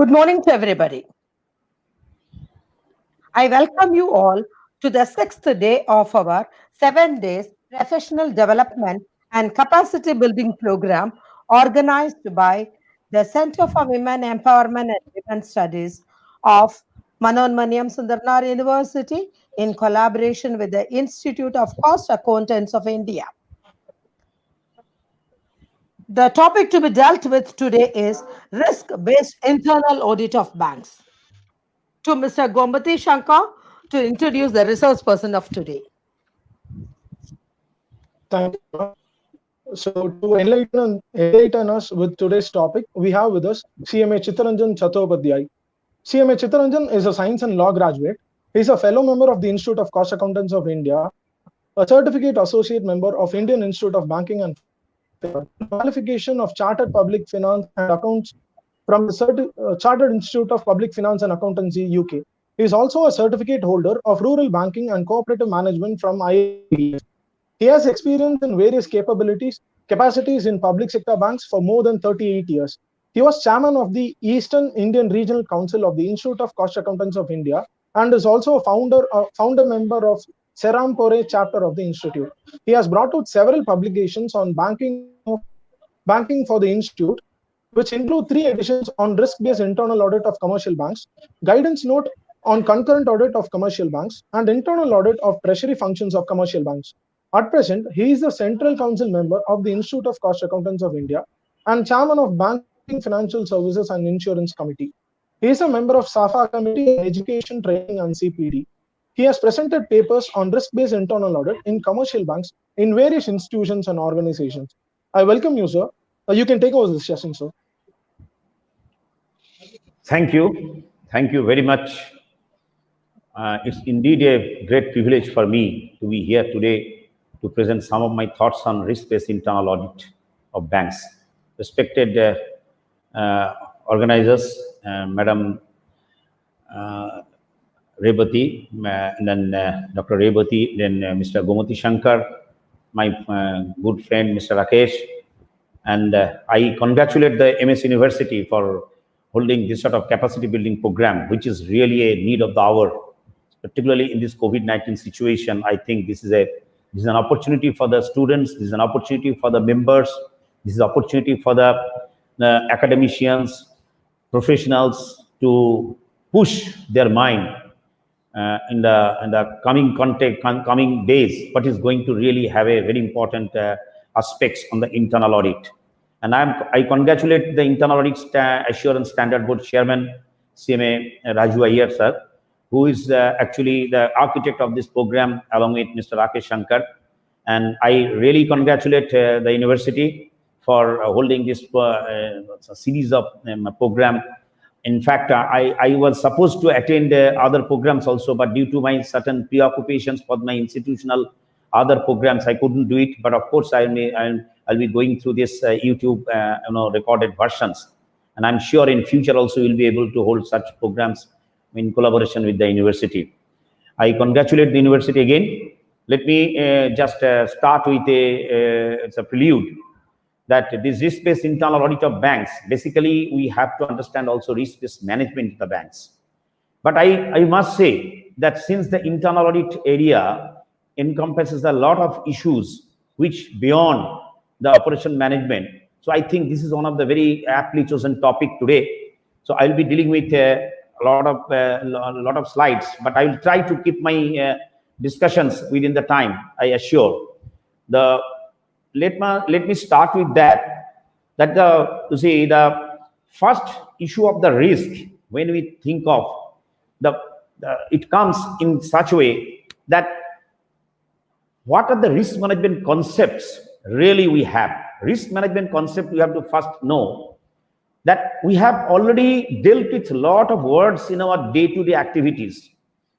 Good morning to everybody. I welcome you all to the sixth day of our 7 days professional development and capacity building program organized by the Center for Women Empowerment and Women Studies of Manonmaniam Sundaranar University in collaboration with the Institute of Cost Accountants of India. The topic to be dealt with today is risk-based internal audit of banks. To Mr. Gombati Shankar to introduce the resource person of today. Thank you, Uma. So, to enlighten us with today's topic, we have with us CMA Chittaranjan Chattopadhyay. CMA Chittaranjan is a science and law graduate. He is a fellow member of the Institute of Cost Accountants of India, a certificate associate member of Indian Institute of Banking and qualification of Chartered Public Finance and Accounts from the Chartered Institute of Public Finance and Accountancy, UK. He is also a certificate holder of Rural Banking and Cooperative Management from IIBF. He has experience in various capacities in public sector banks for more than 38 years. He was chairman of the Eastern Indian Regional Council of the Institute of Cost Accountants of India and is also a founder member of Serampore chapter of the institute. He has brought out several publications on banking for the institute, which include 3 editions on risk-based internal audit of commercial banks, guidance note on concurrent audit of commercial banks, and internal audit of treasury functions of commercial banks. At present, he is the Central Council member of the Institute of Cost Accountants of India and chairman of Banking, Financial Services and Insurance Committee. He is a member of SAFA Committee on Education, Training and CPD. He has presented papers on risk-based internal audit in commercial banks in various institutions and organizations. I welcome you, sir. You can take over this session, sir. Thank you. Thank you very much. It's indeed a great privilege for me to be here today to present some of my thoughts on risk-based internal audit of banks. Respected organizers, Madam Rebati, and then Dr. Rebati, then Mr. Gomati Shankar, my good friend Mr. Rakesh, and I congratulate the MS University for holding this sort of capacity building program, which is really a need of the hour, particularly in this COVID-19 situation. I think this is an opportunity for the students, this is an opportunity for the members, this is an opportunity for the academicians, professionals to push their mind in the coming days, what is going to really have a very important aspects on the internal audit. And I congratulate the Internal Audit Assurance Standard Board Chairman, CMA Raju Iyer, sir, who is actually the architect of this program along with Mr. Rakesh Shankar. And I really congratulate the university for holding this series of program. In fact, I was supposed to attend other programs also, but due to my certain preoccupations for my institutional other programs, I couldn't do it. But of course, I'll be going through this YouTube recorded versions. And I'm sure in future also we'll be able to hold such programs in collaboration with the university. I congratulate the university again. Let me just start with it's a prelude that this risk-based internal audit of banks, basically we have to understand also risk-based management of the banks. But I must say that since the internal audit area encompasses a lot of issues which beyond the operation management, so I think this is one of the very aptly chosen topic today. So I'll be dealing with a lot of slides, but I will try to keep my discussions within the time, I assure. Let me start with that the first issue of the risk, when we think of it comes in such a way that what are the risk management concepts really we have. Risk management concept, we have to first know that we have already dealt with a lot of words in our day-to-day activities.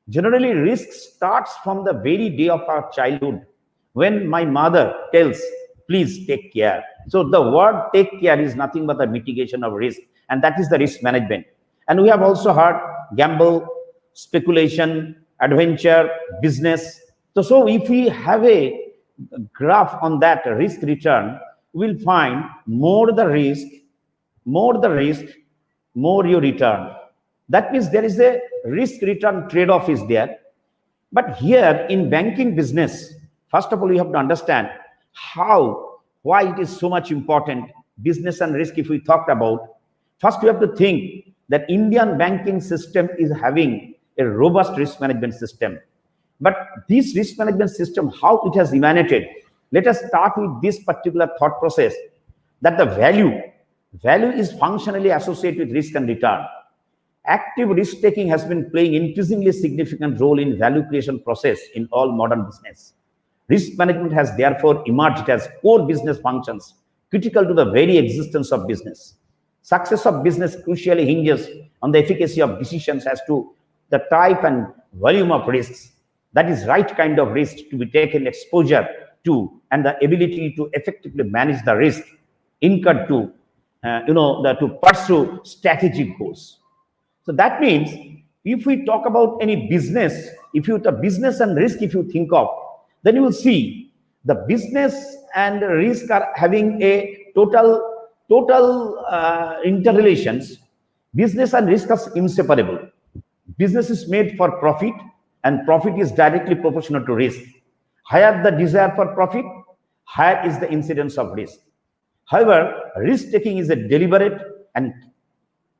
Generally, risk starts from the very day of our childhood, when my mother tells, please take care. So the word take care is nothing but the mitigation of risk, and that is the risk management. And we have also heard gamble, speculation, adventure, business. So if we have a graph on that risk return, we'll find more the risk, more you return. That means there is a risk-return trade-off is there. But here in banking business, first of all, you have to understand why it is so much important, business and risk if we talked about. First, you have to think that Indian banking system is having a robust risk management system. But this risk management system, how it has emanated, let us start with this particular thought process, that the value is functionally associated with risk and return. Active risk-taking has been playing increasingly significant role in value creation process in all modern business. Risk management has therefore emerged as core business functions critical to the very existence of business. Success of business crucially hinges on the efficacy of decisions as to the type and volume of risks, that is right kind of risk to be taken exposure to, and the ability to effectively manage the risk incurred to, to pursue strategic goals. So that means if we talk about any business, the business and risk, if you think of, then you will see the business and risk are having a total interrelations. Business and risk are inseparable. Business is made for profit, and profit is directly proportional to risk. Higher the desire for profit, higher is the incidence of risk. However, risk-taking is a deliberate and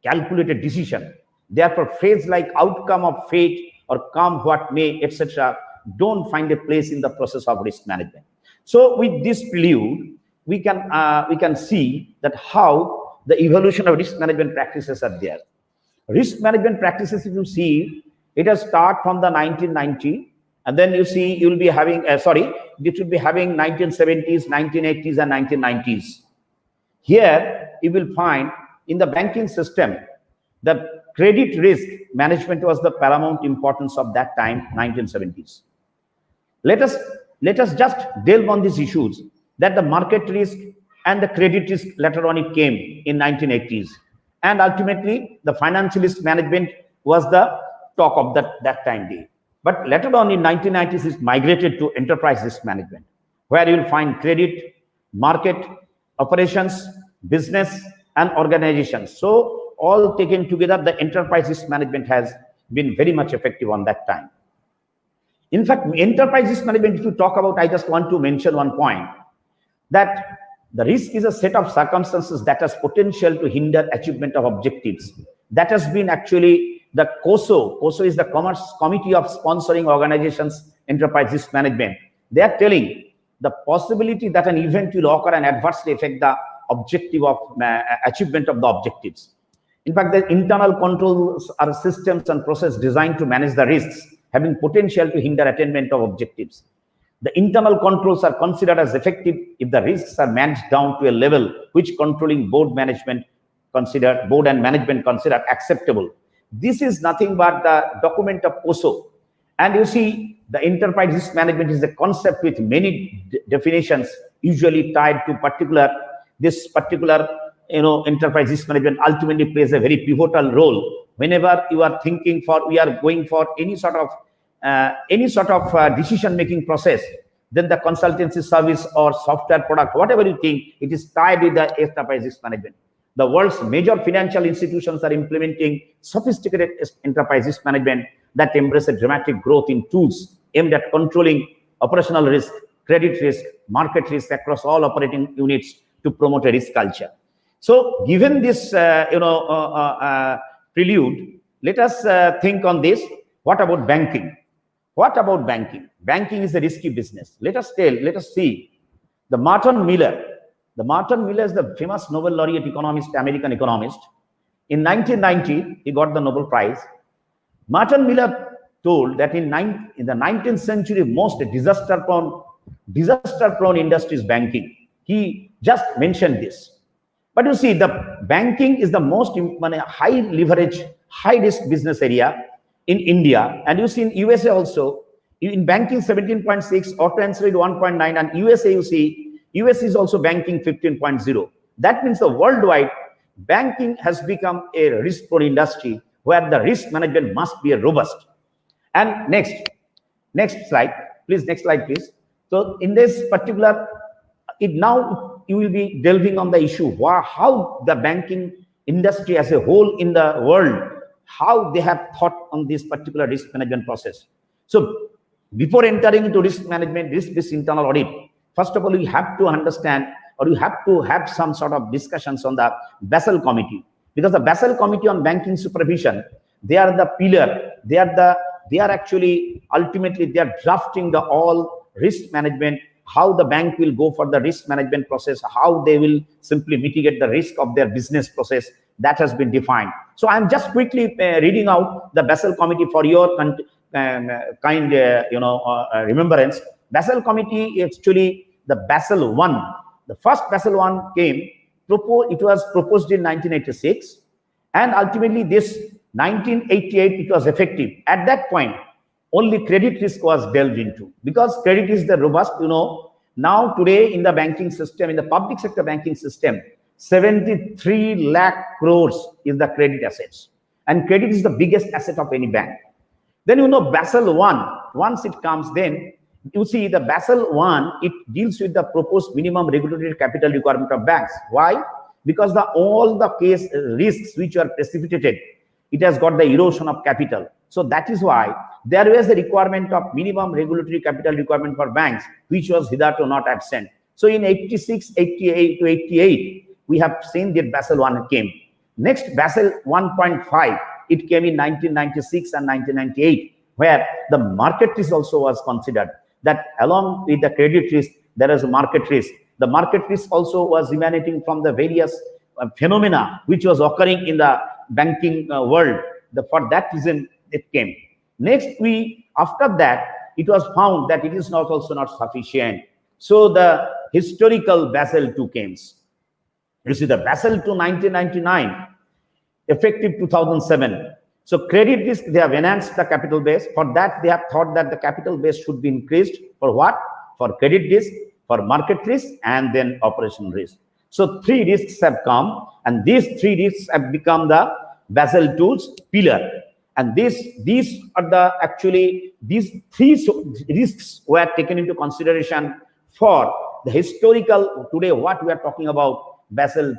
calculated decision. Therefore, phrase like outcome of fate or come what may, etc., don't find a place in the process of risk management. So, with this prelude, we can see that how the evolution of risk management practices are there. Risk management practices, if you see, it has started from the 1990, and then you see you will be having it should be having 1970s, 1980s, and 1990s. Here you will find in the banking system the credit risk management was the paramount importance of that time, 1970s. Let us just delve on these issues, that the market risk and the credit risk later on it came in 1980s, and ultimately the financial risk management was the talk of that time day. But later on in 1990s it migrated to enterprise risk management, where you will find credit, market, operations, business, and organizations. So all taken together, the enterprise risk management has been very much effective on that time. In fact, enterprise risk management, if you talk about, I just want to mention one point, that the risk is a set of circumstances that has potential to hinder achievement of objectives. That has been actually the COSO. COSO is the Committee of Sponsoring Organizations Enterprise Risk Management. They are telling the possibility that an event will occur and adversely affect the objective of achievement of the objectives. In fact, the internal controls are systems and process designed to manage the risks, having potential to hinder attainment of objectives. The internal controls are considered as effective if the risks are managed down to a level which controlling board and management consider acceptable. This is nothing but the document of COSO. And you see, the enterprise risk management is a concept with many definitions, usually tied to this particular enterprise risk management ultimately plays a very pivotal role whenever you are we are going for any sort of decision-making process. Then the consultancy service or software product, whatever you think, it is tied with the enterprise risk management. The world's major financial institutions are implementing sophisticated enterprise risk management that embrace a dramatic growth in tools aimed at controlling operational risk, credit risk, market risk across all operating units to promote a risk culture. So, given this, prelude, let us think on this. What about banking? What about banking? Banking is a risky business. Let us see. The Martin Miller is the famous Nobel laureate economist, American economist. In 1990, he got the Nobel Prize. Martin Miller told that in the 19th century, most disaster-prone industry is banking. He just mentioned this. But you see, the banking is the most high leverage, high risk business area in India. And you see in USA also, in banking 17.6, auto ancillary 1.9, and USA you see, US is also banking 15.0. That means the worldwide banking has become a risk-prone industry where the risk management must be robust. And next slide, please. Next slide, please. So in this particular, now you will be delving on the issue how the banking industry as a whole in the world, how they have thought on this particular risk management process. So before entering into risk management, risk-based internal audit, first of all, you have to understand, or you have to have some sort of discussions on the Basel Committee, because the Basel Committee on Banking Supervision, they are the pillar. They are actually ultimately they are drafting the all risk management, how the bank will go for the risk management process, how they will simply mitigate the risk of their business process. That has been defined. So I'm just quickly reading out the Basel Committee for your kind remembrance. Basel Committee, actually the Basel I. The first Basel I came, it was proposed in 1986, and ultimately this 1988 it was effective. At that point, only credit risk was delved into, because credit is the robust, now today in the banking system, in the public sector banking system, 73 lakh crores is the credit assets, and credit is the biggest asset of any bank. Then Basel I, once it comes, then you see the Basel I, it deals with the proposed minimum regulatory capital requirement of banks. Why? Because all the case risks which are precipitated, it has got the erosion of capital. So that is why there was a requirement of minimum regulatory capital requirement for banks, which was hitherto not absent. So in 86, 88 to 88, we have seen that Basel I came. Next, Basel 1.5, it came in 1996 and 1998, where the market risk also was considered. That along with the credit risk, there is a market risk. The market risk also was emanating from the various phenomena which was occurring in the banking world. For that reason, it came. Next, after that, it was found that it is also not sufficient. So the historical Basel II came. You see the Basel II 1999, effective 2007. So credit risk, they have enhanced the capital base. For that, they have thought that the capital base should be increased. For what? For credit risk, for market risk, and then operational risk. So three risks have come, and these three risks have become the Basel II's pillar. And these are the actually, these three risks were taken into consideration for the historical, today what we are talking about, Basel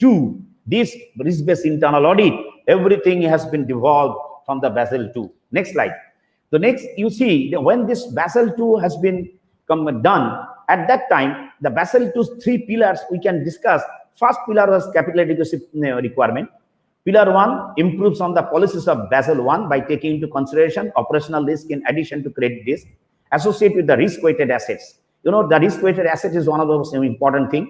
II, this risk-based internal audit, everything has been devolved from the Basel II. Next slide. The next, you see, when this Basel II has been done, at that time, the Basel II's three pillars we can discuss. First pillar was capital adequacy requirement. Pillar 1 improves on the policies of Basel I by taking into consideration operational risk in addition to credit risk associated with the risk-weighted assets. The risk-weighted asset is one of the most important things.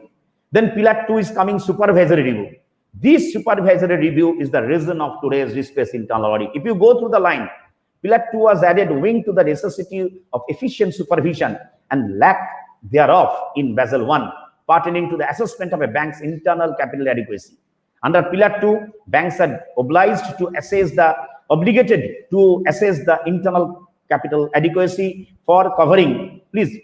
Then pillar 2 is coming, supervisory review. This supervisory review is the reason of today's risk-based internal audit. If you go through the line, pillar 2 was added wing to the necessity of efficient supervision and lack thereof in Basel I, pertaining to the assessment of a bank's internal capital adequacy. Under pillar 2, banks are obligated to assess the internal capital adequacy for covering. Please,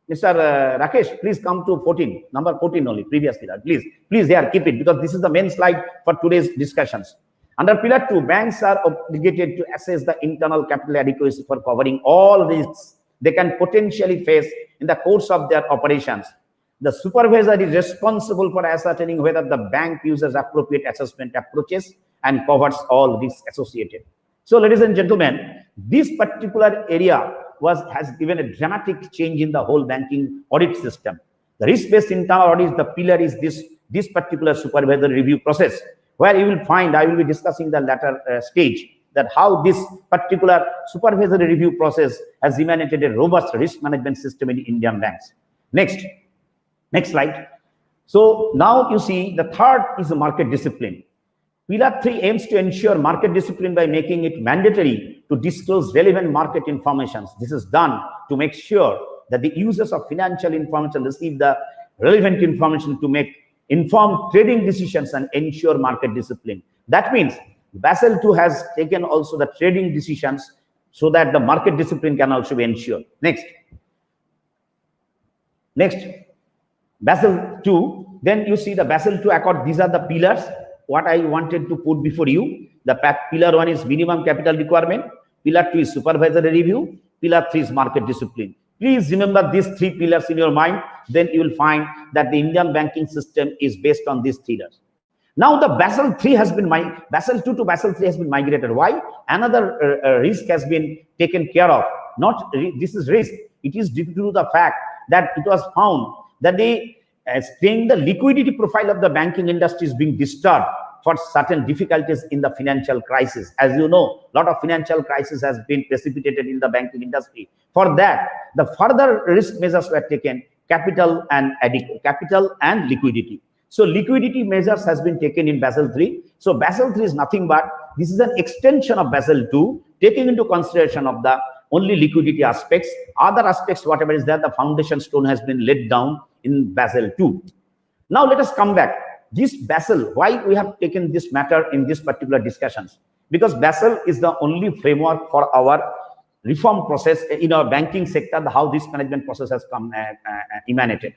Mr. Rakesh, please come to 14, number 14 only, previous pillar. Please there, keep it, because this is the main slide for today's discussions. Under pillar 2, banks are obligated to assess the internal capital adequacy for covering all risks they can potentially face in the course of their operations. The supervisor is responsible for ascertaining whether the bank uses appropriate assessment approaches and covers all risks associated. So, ladies and gentlemen, this particular area has given a dramatic change in the whole banking audit system. The risk-based internal audit, the pillar is this particular supervisory review process, where you will find, I will be discussing the latter stage, that how this particular supervisory review process has emanated a robust risk management system in Indian banks. Next slide. So now you see the third is the market discipline. Pillar 3 aims to ensure market discipline by making it mandatory to disclose relevant market information. This is done to make sure that the users of financial information receive the relevant information to make informed trading decisions and ensure market discipline. That means Basel II has taken also the trading decisions so that the market discipline can also be ensured. Next, Basel II. Then you see the Basel II Accord. These are the pillars. What I wanted to put before you. The pillar 1 is minimum capital requirement. Pillar 2 is supervisory review. Pillar 3 is market discipline. Please remember these three pillars in your mind. Then you will find that the Indian banking system is based on these pillars. Now the Basel 3 has been Basel 2 to Basel 3 has been migrated. Why? Another risk has been taken care of. Not this is risk. It is due to the fact that it was found that the liquidity profile of the banking industry is being disturbed for certain difficulties in the financial crisis. As you know, a lot of financial crisis has been precipitated in the banking industry. For that, the further risk measures were taken: capital and liquidity. So liquidity measures has been taken in Basel 3. So Basel 3 is nothing but this is an extension of Basel 2, taking into consideration of the only liquidity aspects. Other aspects, whatever is there, the foundation stone has been laid down in Basel 2. Now let us come back. This Basel, why we have taken this matter in this particular discussions? Because Basel is the only framework for our reform process in our banking sector, how this management process has come emanated.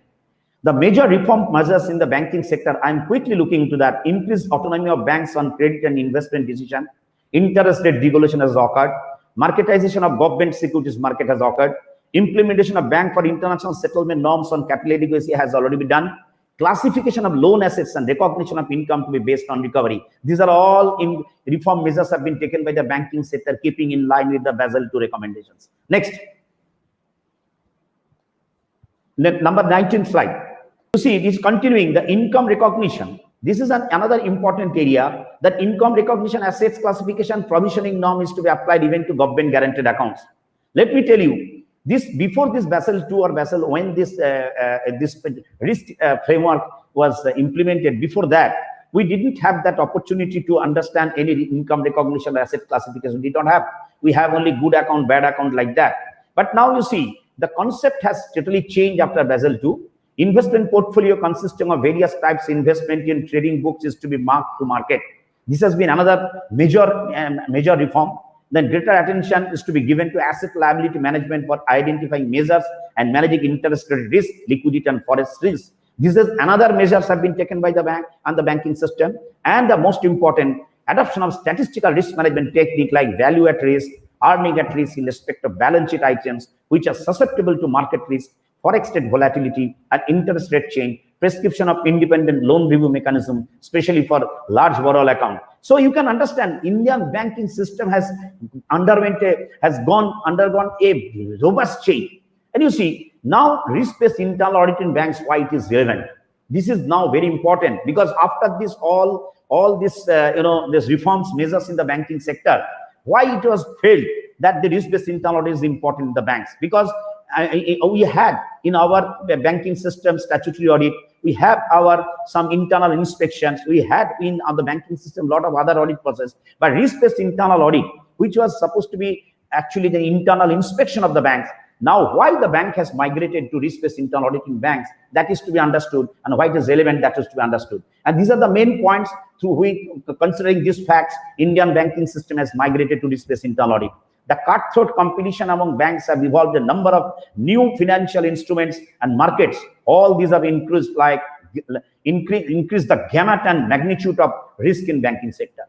The major reform measures in the banking sector, I am quickly looking into that: increased autonomy of banks on credit and investment decision, interest rate deregulation has occurred, marketization of government securities market has occurred, implementation of bank for international settlement norms on capital adequacy has already been done, classification of loan assets and recognition of income to be based on recovery. These are all in reform measures have been taken by the banking sector, keeping in line with the Basel II recommendations. Next, number 19 slide. You see, it is continuing the income recognition. This is another important area, that income recognition, assets classification, provisioning norm is to be applied even to government guaranteed accounts. Let me tell you, this before this Basel 2 or Basel, when this risk framework was implemented, before that, we didn't have that opportunity to understand any income recognition, asset classification. We don't have. We have only good account, bad account, like that. But now you see, the concept has totally changed after Basel 2. Investment portfolio consisting of various types of investment in trading books is to be marked to market. This has been another major reform. Then greater attention is to be given to asset liability management for identifying measures and managing interest rate risk, liquidity and forex risk. This is another measures have been taken by the bank and the banking system. And the most important, adoption of statistical risk management technique like value at risk, earning at risk in respect of balance sheet items which are susceptible to market risk, forex rate volatility and interest rate change, prescription of independent loan review mechanism, especially for large borrower account. So you can understand, Indian banking system has undergone a robust change. And you see, now risk-based internal audit in banks, why it is relevant. This is now very important, because after this, all this, this reforms measures in the banking sector, why it was felt that the risk-based internal audit is important in the banks? Because we had in our banking system statutory audit, we have our some internal inspections, we had in the banking system a lot of other audit process, but risk-based internal audit, which was supposed to be actually the internal inspection of the banks. Now, why the bank has migrated to risk-based internal audit in banks, that is to be understood, and why it is relevant, that is to be understood. And these are the main points through which, considering these facts, Indian banking system has migrated to risk-based internal audit. The cutthroat competition among banks have evolved a number of new financial instruments and markets. All these have increased, increased the gamut and magnitude of risk in banking sector.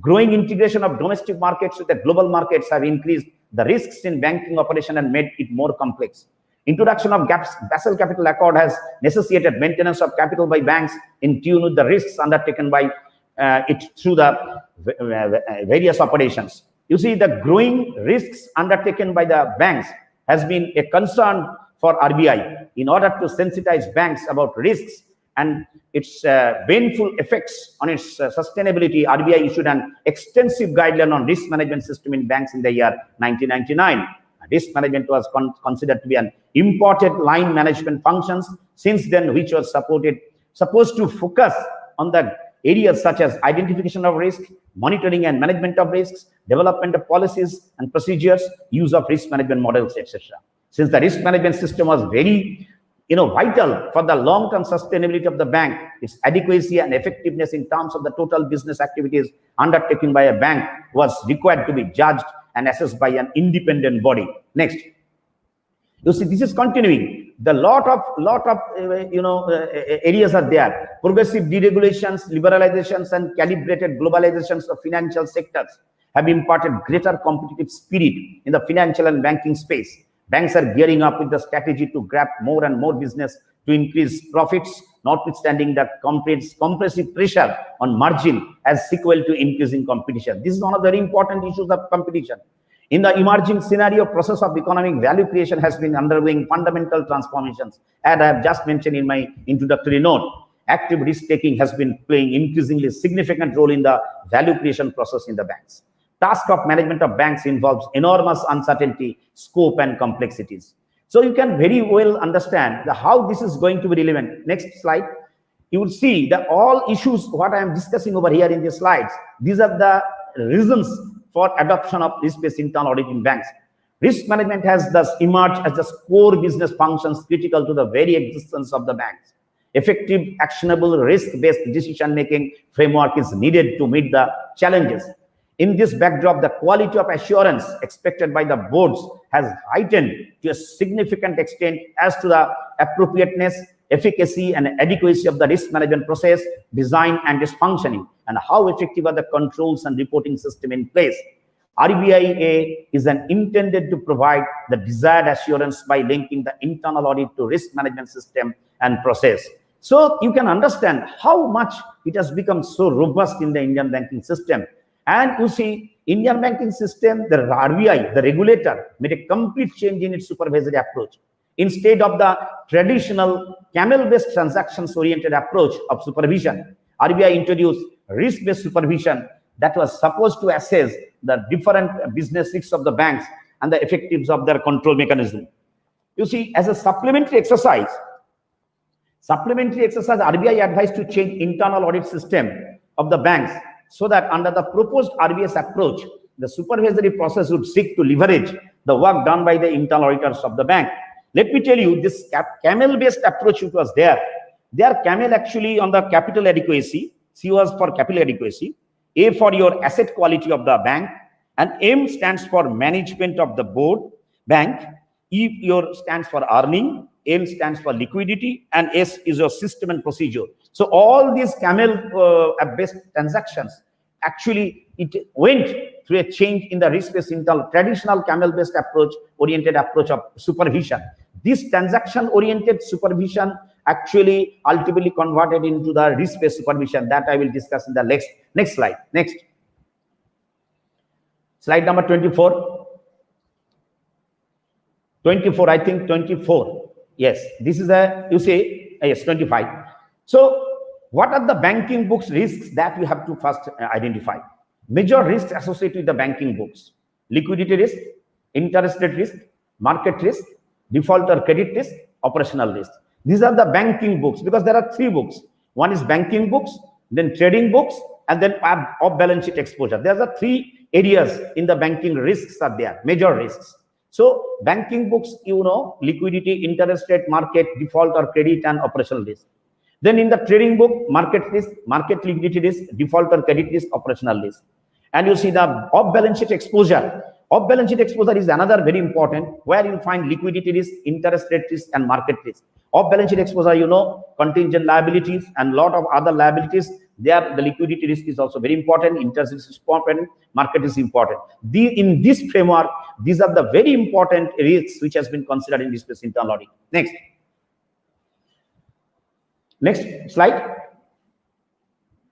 Growing integration of domestic markets with the global markets have increased the risks in banking operation and made it more complex. Introduction of Basel Capital Accord has necessitated maintenance of capital by banks in tune with the risks undertaken by it through the various operations. You see, the growing risks undertaken by the banks has been a concern for RBI. In order to sensitize banks about risks and its baneful effects on its sustainability, RBI issued an extensive guideline on risk management system in banks in the year 1999. Risk management was considered to be an important line management functions since then, which was supposed to focus on the areas such as identification of risk, monitoring and management of risks, development of policies and procedures, use of risk management models, etc. Since the risk management system was very vital for the long-term sustainability of the bank, its adequacy and effectiveness in terms of the total business activities undertaken by a bank was required to be judged and assessed by an independent body. Next. You see, this is continuing. The lot of areas are there. Progressive deregulations, liberalizations, and calibrated globalizations of financial sectors have imparted greater competitive spirit in the financial and banking space. Banks are gearing up with the strategy to grab more and more business to increase profits notwithstanding the compressive pressure on margin as sequel to increasing competition. This is one of the very important issues of competition. In the emerging scenario, process of economic value creation has been undergoing fundamental transformations. As I have just mentioned in my introductory note, active risk-taking has been playing increasingly significant role in the value creation process in the banks. Task of management of banks involves enormous uncertainty, scope, and complexities. So you can very well understand how this is going to be relevant. Next slide. You will see that all issues what I am discussing over here in the slides, these are the reasons for adoption of risk-based internal audit in banks. Risk management has thus emerged as the core business functions critical to the very existence of the banks. Effective, actionable, risk-based decision-making framework is needed to meet the challenges. In this backdrop, the quality of assurance expected by the boards has heightened to a significant extent as to the appropriateness, efficacy, and adequacy of the risk management process, design, and its functioning, and how effective are the controls and reporting system in place. RBIA is intended to provide the desired assurance by linking the internal audit to risk management system and process. So you can understand how much it has become so robust in the Indian banking system. And you see, Indian banking system, the RBI, the regulator, made a complete change in its supervisory approach. Instead of the traditional camel-based transactions-oriented approach of supervision, RBI introduced risk-based supervision that was supposed to assess the different business risks of the banks and the effectiveness of their control mechanism. You see, as a supplementary exercise, RBI advised to change internal audit system of the banks so that under the proposed RBS approach, the supervisory process would seek to leverage the work done by the internal auditors of the bank. Let me tell you, this camel-based approach which was there camel actually on the capital adequacy, C was for capital adequacy, A for your asset quality of the bank, and M stands for management of the board bank, E stands for earning, N stands for liquidity, and S is your system and procedure. So all these camel-based transactions, actually it went through a change in the risk-based traditional camel-based oriented approach of supervision. This transaction-oriented supervision actually ultimately converted into the risk-based supervision that I will discuss in the next slide. Next. Slide number 24. 24, I think 24. Yes, this is you say, yes, 25. So what are the banking books risks that we have to first identify? Major risks associated with the banking books: liquidity risk, interest rate risk, market risk, default or credit risk, operational risk. These are the banking books, because there are three books. One is banking books, then trading books, and then off-balance sheet exposure. There are three areas in the banking risks are there, major risks. So banking books, liquidity, interest rate, market, default or credit, and operational risk. Then in the trading book, market risk, market liquidity risk, default or credit risk, operational risk. And you see the off-balance sheet exposure. Off-balance sheet exposure is another very important, where you find liquidity risk, interest rate risk, and market risk. Off-balance sheet exposure, contingent liabilities and lot of other liabilities. There, the liquidity risk is also very important. Interest risk is important. Market is important. In this framework, these are the very important risks which has been considered in risk-based internal audit. Next slide.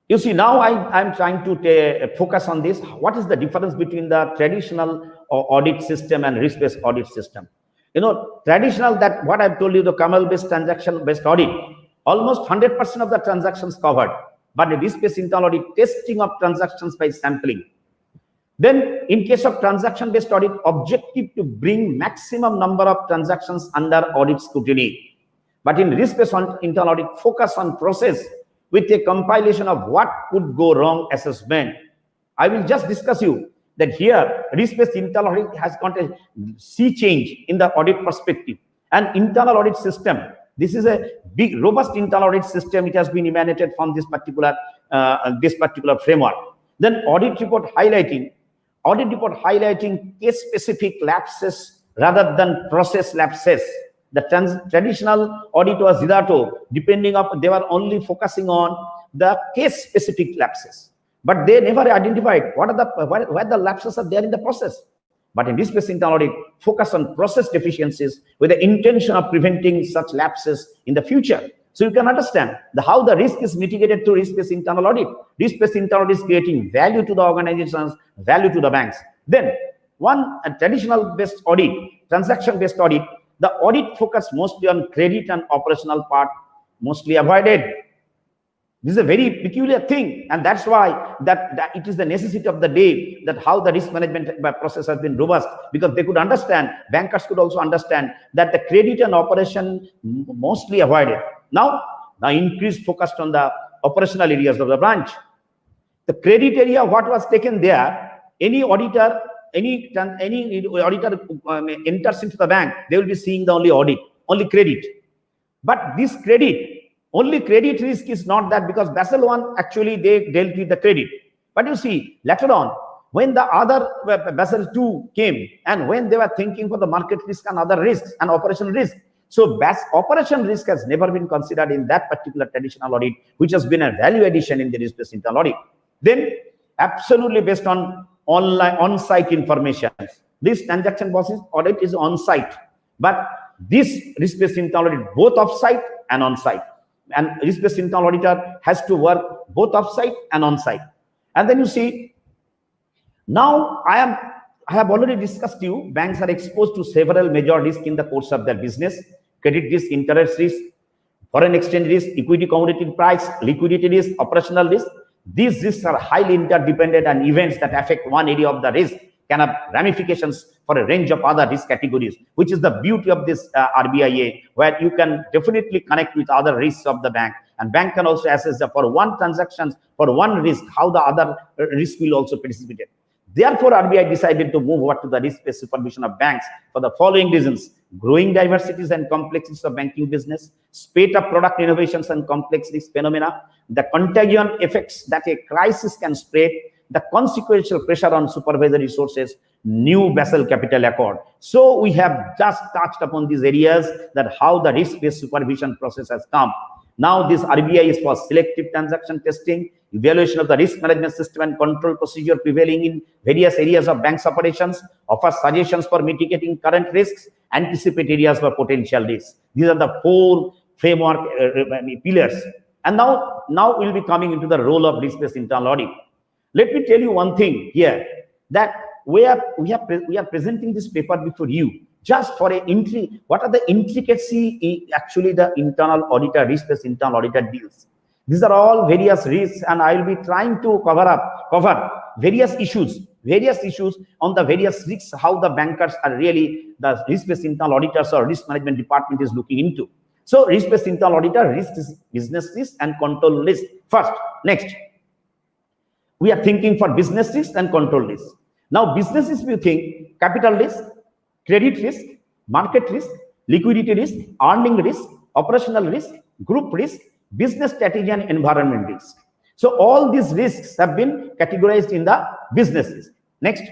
You see, now I'm trying to focus on this. What is the difference between the traditional audit system and risk-based audit system? Traditional, that what I've told you, the camel-based transaction-based audit, almost 100% of the transactions covered. But the risk-based internal audit, testing of transactions by sampling. Then, in case of transaction-based audit, objective to bring maximum number of transactions under audit scrutiny. But in risk-based internal audit, focus on process with a compilation of what could go wrong assessment. I will just discuss you that here, risk-based internal audit has got a sea change in the audit perspective. And internal audit system, this is a big, robust internal audit system. It has been emanated from this particular framework. Then audit report highlighting case-specific lapses rather than process lapses. The traditional audit was depending on, they were only focusing on the case-specific lapses, but they never identified where the lapses are there in the process. But in risk-based internal audit, focus on process deficiencies with the intention of preventing such lapses in the future. So you can understand how the risk is mitigated through risk-based internal audit. Risk-based internal audit is creating value to the organizations, value to the banks. Then a traditional based audit, transaction-based audit, the audit focus mostly on credit and operational part, mostly avoided. This is a very peculiar thing, and that's why that it is the necessity of the day that how the risk management process has been robust, because they could understand, bankers could also understand that the credit and operation mostly avoided. Now increased focused on the operational areas of the branch. The credit area, what was taken there, any auditor enters into the bank, they will be seeing the only audit, only credit. But this only credit risk is not that, because Basel 1 actually they dealt with the credit. But you see, later on, when the other Basel 2 came, and when they were thinking for the market risk and other risks and operation risk, so operation risk has never been considered in that particular traditional audit, which has been a value addition in the risk-based internal audit. Then, absolutely based on on-site information. This transaction basis audit is on-site, but this risk-based internal audit both off-site and on-site. And risk-based internal auditor has to work both off-site and on-site. And then you see, now I have already discussed to you, banks are exposed to several major risks in the course of their business: credit risk, interest risk, foreign exchange risk, equity commodity price, liquidity risk, operational risk. These risks are highly interdependent, and events that affect one area of the risk can have ramifications for a range of other risk categories, which is the beauty of this RBIA, where you can definitely connect with other risks of the bank, and bank can also assess that for one transaction, for one risk, how the other risk will also participate. Therefore, RBI decided to move over to the risk-based supervision of banks for the following reasons: growing diversities and complexities of banking business, spate of product innovations and complex risk phenomena, the contagion effects that a crisis can spread, the consequential pressure on supervisory resources, new Basel Capital Accord. So we have just touched upon these areas, that how the risk-based supervision process has come. Now this RBI is for selective transaction testing, evaluation of the risk management system and control procedure prevailing in various areas of bank's operations, offers suggestions for mitigating current risks, anticipate areas for potential risks. These are the four framework pillars. And now we'll be coming into the role of risk-based internal audit. Let me tell you one thing here, that we are presenting this paper before you just for what are the intricacy actually the internal auditor, risk-based internal auditor deals. These are all various risks, and I will be trying to cover various issues on the various risks, how the bankers are really, the risk-based internal auditors or risk management department is looking into. So risk-based internal auditor, risk is business risk and control risk first. Next, we are thinking for business risk and control risk. Now business risk, we think capital risk, credit risk, market risk, liquidity risk, earning risk, operational risk, group risk, business strategy and environment risk. So all these risks have been categorized in the business risk. Next.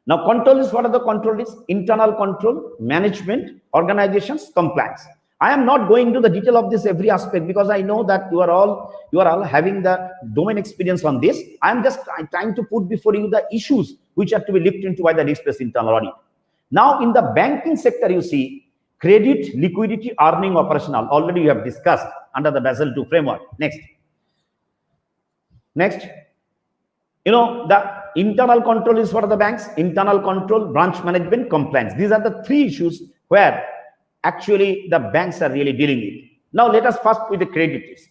Now control risk, what are the control risks? Internal control, management, organizations, compliance. I am not going into the detail of this every aspect, because I know that you are all having the domain experience on this. I am just trying to put before you the issues which have to be looked into by the risk-based internal audit. Now in the banking sector, you see credit, liquidity, earning, operational. Already you have discussed under the Basel II framework. Next. You know, the internal control is for the banks: internal control, branch management, compliance. These are the three issues where actually the banks are really dealing with. Now let us first with the credit risk.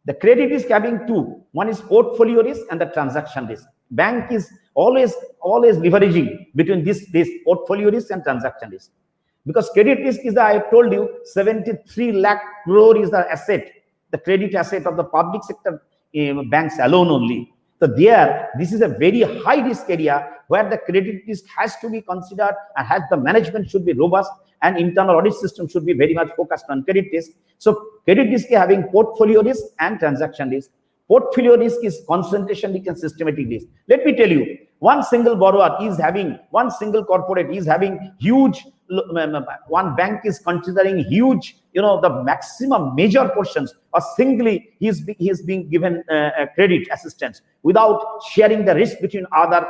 The credit risk having two: one is portfolio risk and the transaction risk. Bank is always leveraging between this portfolio risk and transaction risk, because credit risk is, I have told you, 73 lakh crore is the asset, the credit asset of the public sector banks alone only. So this is a very high risk area where the credit risk has to be considered, and the management should be robust, and internal audit system should be very much focused on credit risk. So credit risk is having portfolio risk and transaction risk. Portfolio risk is concentration risk and systematic risk. Let me tell you, one single borrower is having, one single corporate is having huge, one bank is considering huge, the maximum major portions, or singly he is being given credit assistance without sharing the risk between other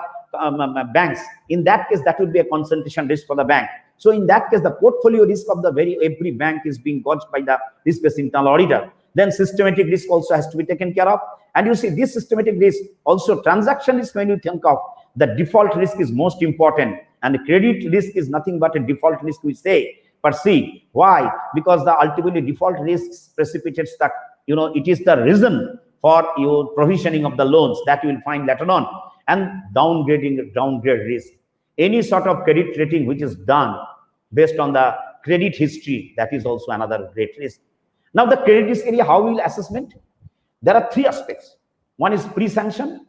banks. In that case, that would be a concentration risk for the bank. So in that case, the portfolio risk of the every bank is being gauged by the risk-based internal auditor. Then systematic risk also has to be taken care of. And you see this systematic risk also transaction risk, when you think of the default risk is most important, and the credit risk is nothing but a default risk, we say. But see why? Because the ultimately default risks precipitates that, it is the reason for your provisioning of the loans that you will find later on. And downgrade risk, any sort of credit rating which is done based on the credit history, that is also another great risk. Now the credit risk area, how will assessment? There are three aspects. One is pre-sanction,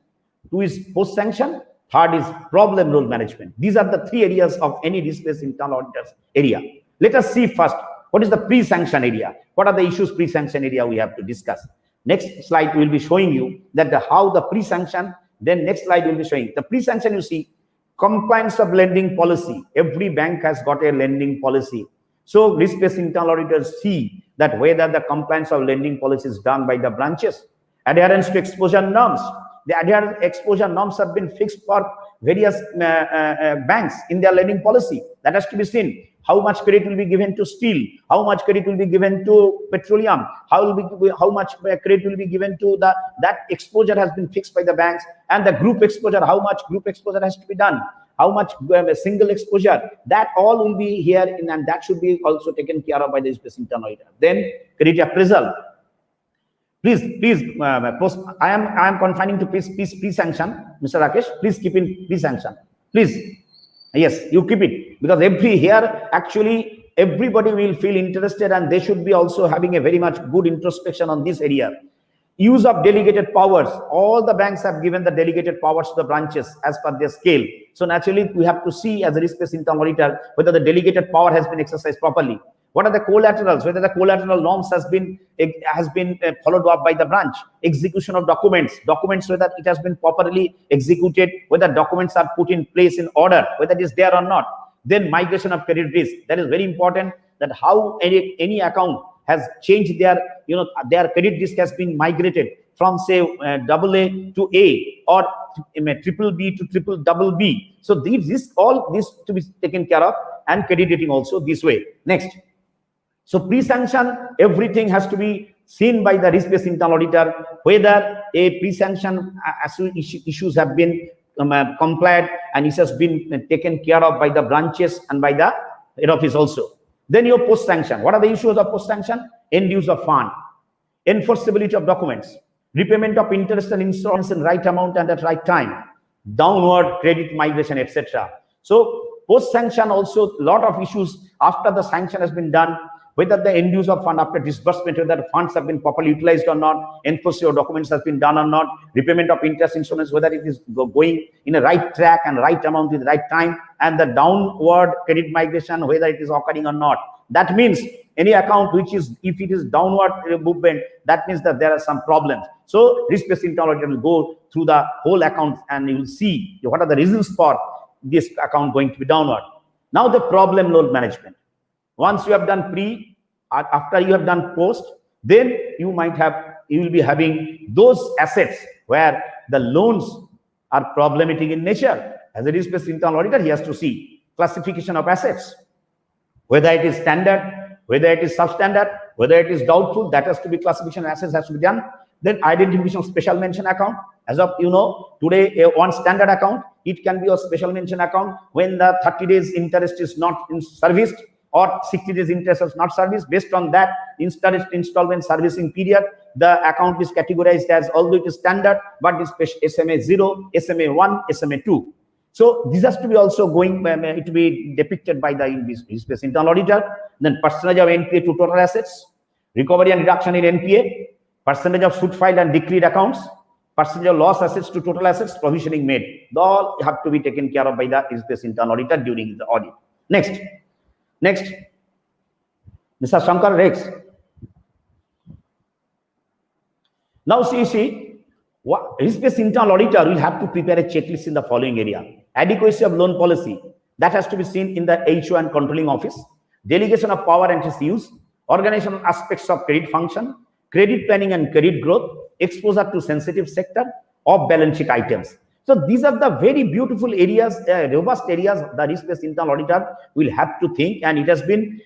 two is post-sanction, third is problem role management. These are the three areas of any risk-based internal auditors area. Let us see first, what is the pre-sanction area? What are the issues pre-sanction area we have to discuss? Next slide will be showing you that how the pre-sanction, then next slide will be showing the pre-sanction. You see, compliance of lending policy. Every bank has got a lending policy. So risk-based internal auditors see that whether the compliance of lending policy is done by the branches. Adherence to exposure norms. The adherence exposure norms have been fixed for various banks in their lending policy. That has to be seen. How much credit will be given to steel? How much credit will be given to petroleum? How much credit will be given to that exposure has been fixed by the banks, and the group exposure, how much group exposure has to be done? How much single exposure? That all will be here, and that should be also taken care of by the risk-based internal auditor. Then credit appraisal. Please, post. I am confining to pre-sanction, Mr. Rakesh. Please keep in pre-sanction. Please. Yes, you keep it, because actually everybody will feel interested, and they should be also having a very much good introspection on this area. Use of delegated powers. All the banks have given the delegated powers to the branches as per their scale. So naturally, we have to see as a risk-based internal auditor whether the delegated power has been exercised properly. What are the collaterals? Whether the collateral norms has been followed up by the branch. Execution of documents, whether it has been properly executed, whether documents are put in place in order, whether it is there or not. Then migration of credit risk. That is very important. That how any account has changed their credit risk has been migrated from say AA to A, or triple B to double B. So all this to be taken care of, and credit rating also this way. Next. So pre-sanction, everything has to be seen by the risk-based internal auditor, whether a pre-sanction issues have been complied, and it has been taken care of by the branches and by the head office also. Then your post-sanction. What are the issues of post-sanction? End use of fund, enforceability of documents, repayment of interest and installments in right amount and at right time, downward credit migration, etc. So post-sanction also lot of issues after the sanction has been done, whether the end use of fund after disbursement, whether the funds have been properly utilized or not, enforcement of documents has been done or not, repayment of interest instruments, whether it is going in a right track and right amount in the right time, and the downward credit migration, whether it is occurring or not. That means any account which is, if it is downward movement, that means that there are some problems. So risk-based internal auditor will go through the whole account, and you will see what are the reasons for this account going to be downward. Now the problem load management. Once you have done pre, after you have done post, then you will be having those assets where the loans are problematic in nature. As a risk-based internal auditor, he has to see classification of assets, whether it is standard, whether it is substandard, whether it is doubtful. That has to be classification of assets has to be done. Then identification of special mention account. As of today, one standard account, it can be a special mention account when the 30 days interest is not serviced, or 60 days interest is not serviced. Based on that installment servicing period, the account is categorized as, although it is standard, but it's SMA 0, SMA 1, SMA 2. So this has to be also it to be depicted by the risk-based internal auditor. Then percentage of NPA to total assets, recovery and reduction in NPA, percentage of suit filed and decreed accounts, percentage of loss assets to total assets, provisioning made. They all have to be taken care of by the risk-based internal auditor during the audit. Next, Mr. Shankar Rex. Now see, risk-based internal auditor will have to prepare a checklist in the following area. Adequacy of loan policy, that has to be seen in the HO and controlling office. Delegation of power and its use, organizational aspects of credit function, credit planning and credit growth, exposure to sensitive sector, off balance sheet items. So these are the very beautiful areas, robust areas the risk-based internal auditor will have to think, and it has been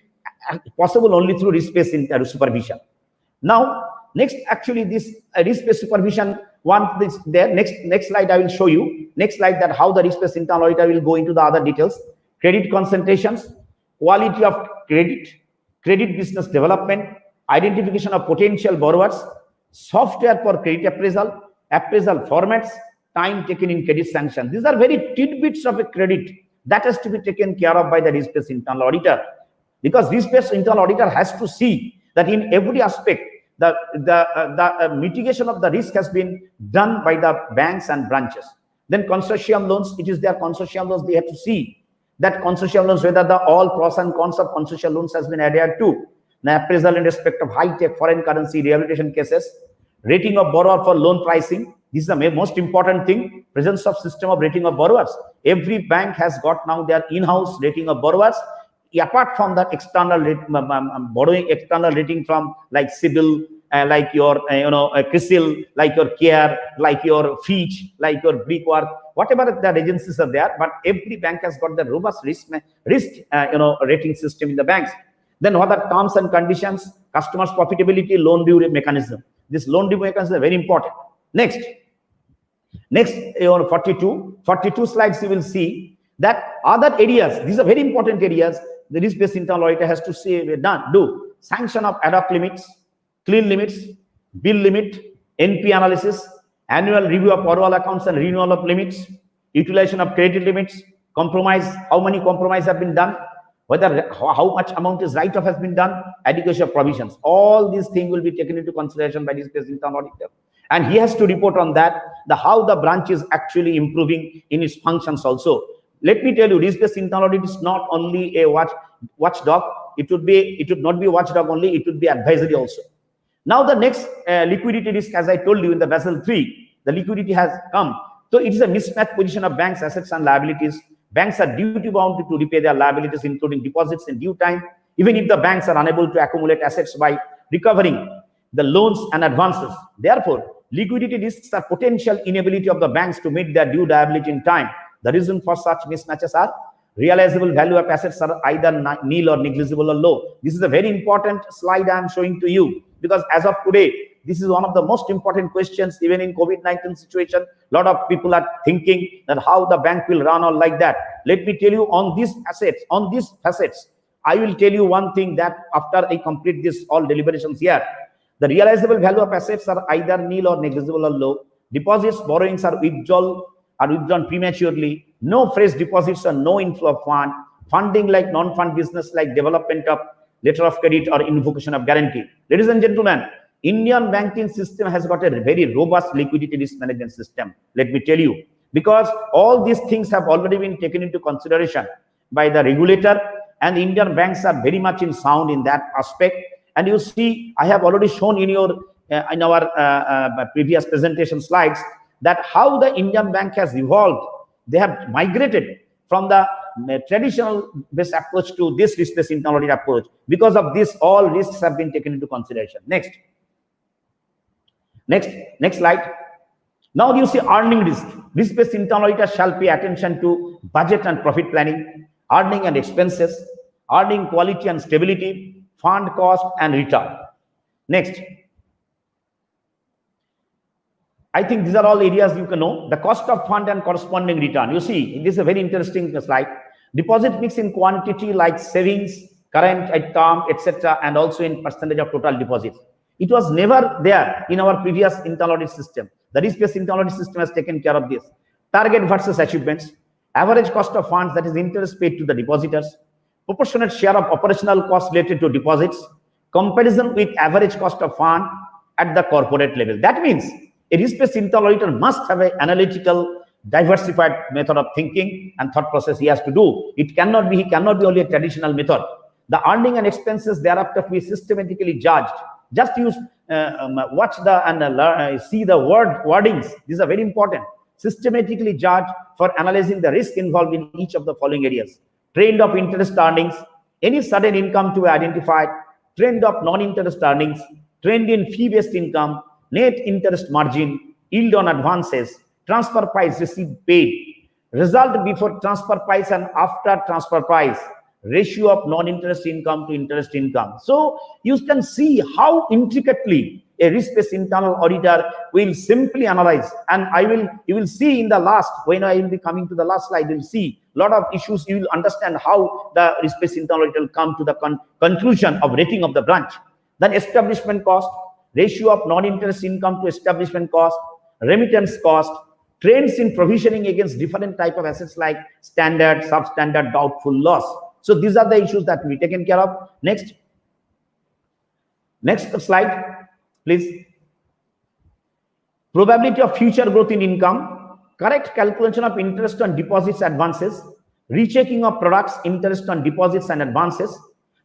possible only through risk-based supervision. Now, next, actually, this risk-based supervision, next slide I will show you. Next slide, that how the risk-based internal auditor will go into the other details. Credit concentrations, quality of credit business development, identification of potential borrowers, software for credit appraisal formats, time taken in credit sanction. These are very tidbits of a credit that has to be taken care of by the risk-based internal auditor, because risk-based internal auditor has to see that in every aspect the mitigation of the risk has been done by the banks and branches. Then consortium loans, it is their consortium loans, they have to see that consortium loans, whether the all pros and cons of consortium loans has been adhered to. The appraisal in respect of high-tech foreign currency rehabilitation cases, rating of borrower for loan pricing. This is the most important thing, presence of system of rating of borrowers. Every bank has got now their in-house rating of borrowers, apart from that external borrowing, external rating from like CIBIL, like your CRISIL, like your CARE, like your Fitch, like your Brickwork, whatever the agencies are there. But every bank has got the robust risk rating system in the banks. Then what are terms and conditions, customers' profitability, loan due mechanism. This loan due mechanism is very important. Next, 42 slides, you will see that other areas, these are very important areas, the risk-based internal auditor has to say, do sanction of ad hoc limits, clean limits, bill limit, NP analysis, annual review of overall accounts and renewal of limits, utilization of credit limits, compromise, how many compromise have been done, whether how much amount is write-off has been done, adequacy of provisions. All these things will be taken into consideration by risk-based internal auditor. And he has to report on that, how the branch is actually improving in its functions also. Let me tell you, risk-based internal audit is not only a watchdog. It would not be a watchdog only, it would be advisory also. Now the next liquidity risk, as I told you in the Basel 3, the liquidity has come. So it is a mismatched position of banks' assets and liabilities. Banks are duty bound to repay their liabilities, including deposits, in due time, even if the banks are unable to accumulate assets by recovering the loans and advances. Therefore, liquidity risks are potential inability of the banks to meet their due liability in time. The reason for such mismatches are realizable value of assets are either nil or negligible or low. This is a very important slide I am showing to you, because as of today, this is one of the most important questions. Even in COVID-19 situation, a lot of people are thinking that how the bank will run or like that. Let me tell you, on these facets, I will tell you one thing, that after I complete this all deliberations here, the realizable value of assets are either nil or negligible or low. Deposits, borrowings are withdrawn prematurely. No fresh deposits or no inflow of fund. Funding like non-fund business like development of letter of credit or invocation of guarantee. Ladies and gentlemen, Indian banking system has got a very robust liquidity risk management system. Let me tell you, because all these things have already been taken into consideration by the regulator, and the Indian banks are very much in sound in that aspect. And you see, I have already shown in our previous presentation slides that how the Indian bank has evolved. They have migrated from the traditional based approach to this risk-based internal audit approach. Because of this, all risks have been taken into consideration. Next slide. Now you see earning risk. Risk-based internal auditor shall pay attention to budget and profit planning, earning and expenses, earning quality and stability, fund cost and return. Next. I think these are all areas you can know. The cost of fund and corresponding return. You see, this is a very interesting slide. Deposit mix in quantity like savings, current, term, etc., and also in percentage of total deposits. It was never there in our previous internal audit system. The risk-based internal audit system has taken care of this. Target versus achievements, average cost of funds, that is interest paid to the depositors, proportionate share of operational costs related to deposits, comparison with average cost of fund at the corporate level. That means a risk-based internal auditor must have an analytical, diversified method of thinking and thought process he has to do. He cannot be only a traditional method. The earning and expenses thereafter be systematically judged. Just use, watch and see the wordings. These are very important. Systematically judged for analyzing the risk involved in each of the following areas. Trend of interest earnings, any sudden income to be identified, trend of non-interest earnings, trend in fee-based income, net interest margin, yield on advances, transfer price received paid, result before transfer price and after transfer price, ratio of non-interest income to interest income. So you can see how intricately a risk-based internal auditor will simply analyze. And you will see in the last, when I will be coming to the last slide, you'll see a lot of issues. You will understand how the risk-based internal auditor will come to the conclusion of rating of the branch. Then establishment cost, ratio of non-interest income to establishment cost, remittance cost, trends in provisioning against different type of assets like standard, substandard, doubtful loss. So these are the issues that we taken care of. Next slide, please. Probability of future growth in income, correct calculation of interest on deposits, advances, rechecking of products, interest on deposits and advances,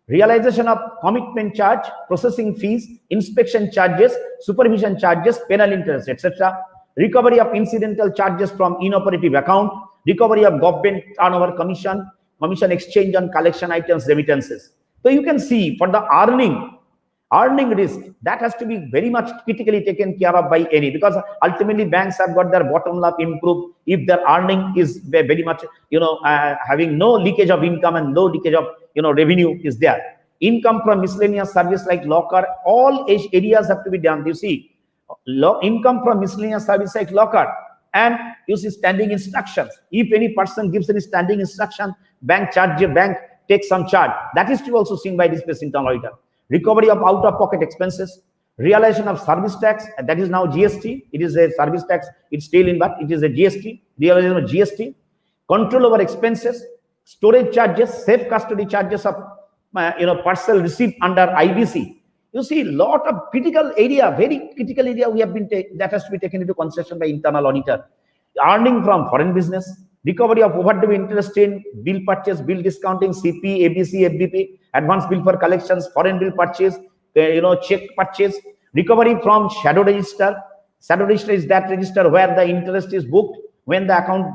realization of commitment charge, processing fees, inspection charges, supervision charges, penal interest, etc. Recovery of incidental charges from inoperative account, recovery of government turnover commission, commission exchange on collection items, remittances. So you can see for the earning risk, that has to be very much critically taken care of by any, because ultimately banks have got their bottom line improved if their earning is very much, having no leakage of income and no leakage of, revenue is there. Income from miscellaneous service like locker, all areas have to be done. You see, income from miscellaneous service like locker, and you see standing instructions. If any person gives any standing instruction, bank takes some charge. That is to also seen by this internal auditor. Recovery of out-of-pocket expenses, realization of service tax, and that is now GST. It is a service tax. It's still in, but it is a GST. Realization of GST. Control over expenses, storage charges, safe custody charges of parcel received under IBC. You see, a lot of critical area, very critical area we have been that has to be taken into consideration by internal auditor. Earning from foreign business, recovery of overdue interest in bill purchase, bill discounting, CP, ABC, FBP, advance bill for collections, foreign bill purchase, check purchase, recovery from shadow register. Shadow register is that register where the interest is booked when the account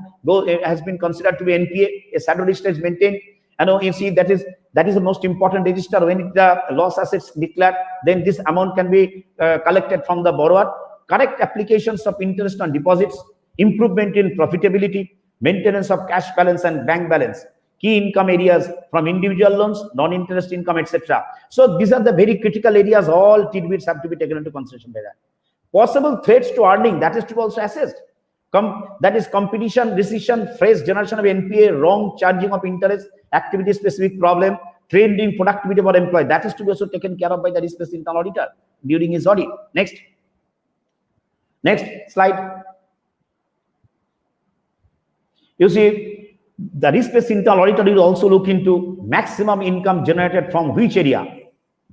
has been considered to be NPA. A shadow register is maintained. You see that is the most important register. When the loss assets declared, then this amount can be collected from the borrower. Correct applications of interest on deposits, improvement in profitability, maintenance of cash balance and bank balance, key income areas from individual loans, non-interest income, etc. So these are the very critical areas. All tidbits have to be taken into consideration by that. Possible threats to earning, that is to be also assessed. That is competition, rescission, fresh generation of NPA, wrong charging of interest, activity-specific problem, trend in productivity for employee. That is to be also taken care of by the risk-based internal auditor during his audit. Next slide. You see, the risk-based internal auditor will also look into maximum income generated from which area.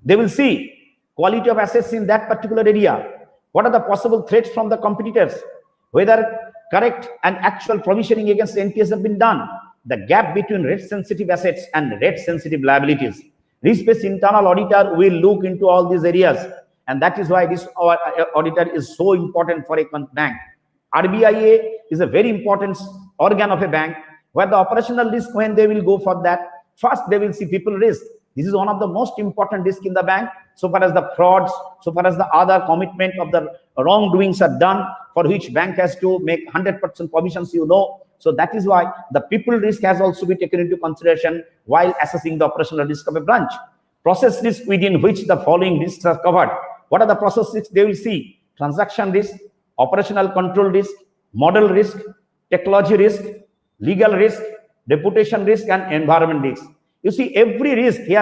They will see quality of assets in that particular area. What are the possible threats from the competitors? Whether correct and actual provisioning against NPAs have been done. The gap between rate-sensitive assets and rate-sensitive liabilities. Risk-based internal auditor will look into all these areas, and that is why this auditor is so important for a bank. RBIA is a very important organ of a bank, where the operational risk, when they will go for that, first they will see people risk. This is one of the most important risks in the bank, so far as the frauds, so far as the other commitment of the wrongdoings are done, for which bank has to make 100% provisions, So that is why the people risk has also been taken into consideration while assessing the operational risk of a branch. Process risk, within which the following risks are covered. What are the process risks? They will see transaction risk, operational control risk, model risk, technology risk, legal risk, reputation risk, and environment risk. You see, every risk here,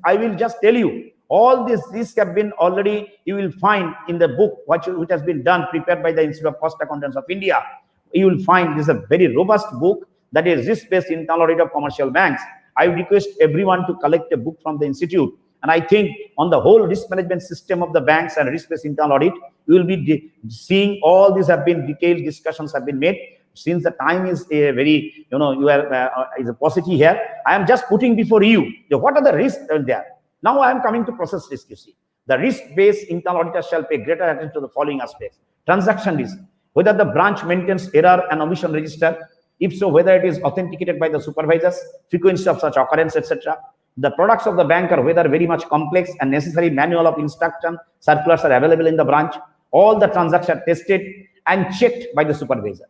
I will just tell you, all these risks have been already, you will find in the book which has been done, prepared by the Institute of Cost Accountants of India. You will find this is a very robust book, that is risk-based internal audit of commercial banks. I request everyone to collect a book from the institute. And I think on the whole risk management system of the banks and risk-based internal audit, you will be seeing all these have been detailed discussions have been made. Since the time is a very, is a paucity here, I am just putting before you, what are the risks there. Now I am coming to process risk, you see. The risk-based internal auditor shall pay greater attention to the following aspects. Transaction risk, whether the branch maintains error and omission register, if so, whether it is authenticated by the supervisors, frequency of such occurrence, etc. The products of the bank are whether very much complex and necessary manual of instruction circulars are available in the branch. All the transactions are tested and checked by the supervisor.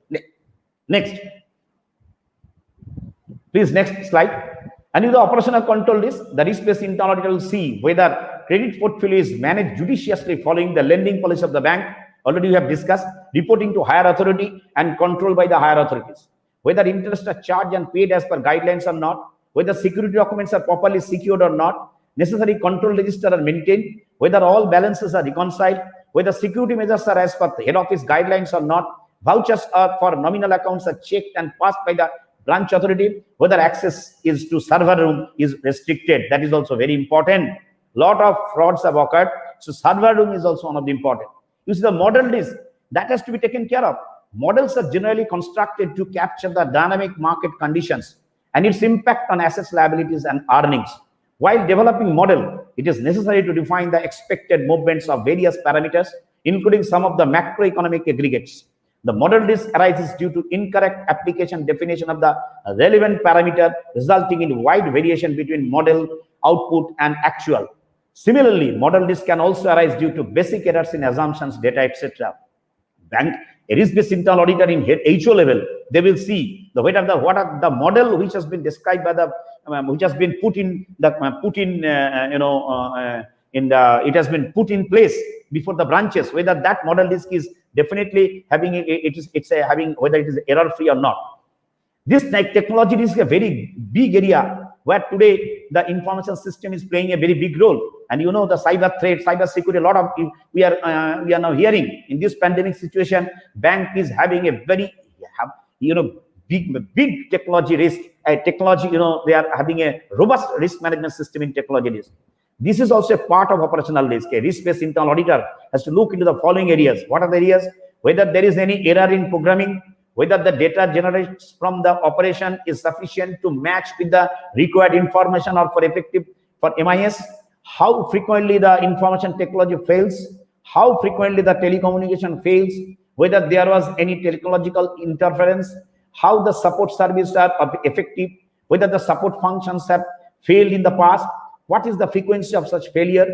Next. Please, next slide. And in the operational control list, the risk-based internal auditor will see whether credit portfolio is managed judiciously following the lending policy of the bank. Already we have discussed, reporting to higher authority and controlled by the higher authorities. Whether interest are charged and paid as per guidelines or not, whether security documents are properly secured or not, necessary control register are maintained, whether all balances are reconciled, whether security measures are as per the head office guidelines or not, vouchers are for nominal accounts are checked and passed by the branch authority, whether access is to server room is restricted. That is also very important. Lot of frauds have occurred, so server room is also one of the important. You see, the model list that has to be taken care of. Models are generally constructed to capture the dynamic market conditions and its impact on assets, liabilities, and earnings. While developing model, it is necessary to define the expected movements of various parameters, including some of the macroeconomic aggregates. The model risk arises due to incorrect application definition of the relevant parameter, resulting in wide variation between model output and actual. Similarly, model risk can also arise due to basic errors in assumptions, data, etc. Bank, a risk-based internal auditor in HO level, they will see the what are the model which has been described by the which has been put in the it has been put in place before the branches, whether that model risk is definitely having whether it is error free or not. This technology is a very big area where today the information system is playing a very big role. And you know, the cyber threat, cyber security, a lot of we are now hearing in this pandemic situation, bank is having a very big technology risk. Technology, they are having a robust risk management system in technology risk. This is also a part of operational risk. A risk-based internal auditor has to look into the following areas. What are the areas? Whether there is any error in programming, whether the data generated from the operation is sufficient to match with the required information or for effective for MIS, how frequently the information technology fails, how frequently the telecommunication fails, whether there was any technological interference, how the support services are effective, whether the support functions have failed in the past, what is the frequency of such failure,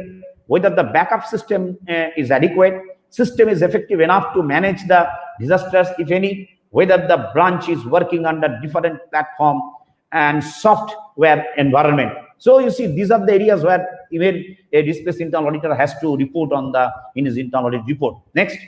whether the backup system is adequate, system is effective enough to manage the disasters, if any, whether the branch is working under different platform and software environment. So you see, these are the areas where even a risk-based internal auditor has to report on in his internal audit report. Next,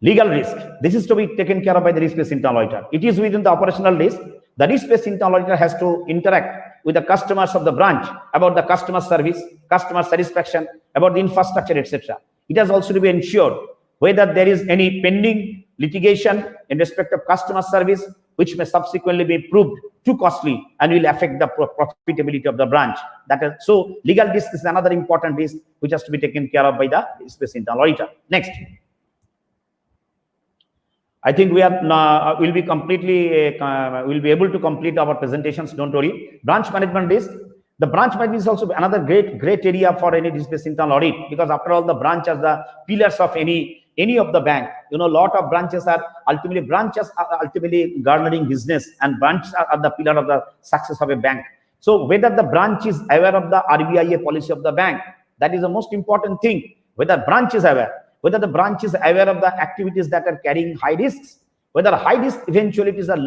legal risk. This is to be taken care of by the risk-based internal auditor. It is within the operational risk. The risk-based internal auditor has to interact with the customers of the branch about the customer service, customer satisfaction, about the infrastructure, etc. It has also to be ensured whether there is any pending litigation in respect of customer service, which may subsequently be proved too costly and will affect the profitability of the branch. So legal risk is another important risk which has to be taken care of by the risk-based internal auditor. Next. I think we are will be able to complete our presentations. Don't worry. Branch management risk. The branch management is also another great area for any risk-based internal audit, because after all, the branch are the pillars of any of the bank. You know, lot of branches are ultimately garnering business, and branches are the pillar of the success of a bank. So whether the branch is aware of the RBIA policy of the bank, that is the most important thing. Whether branch is aware, whether the branch is aware of the activities that are carrying high risks, whether high risk eventualities are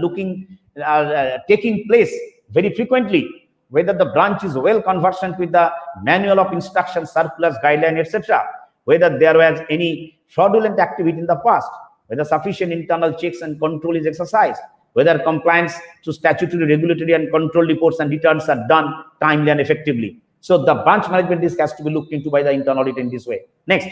taking place very frequently, whether the branch is well conversant with the manual of instructions, circulars, guideline, etc., whether there was any fraudulent activity in the past, whether sufficient internal checks and control is exercised, whether compliance to statutory, regulatory, and control reports and returns are done timely and effectively. So the branch management risk has to be looked into by the internal audit in this way. Next,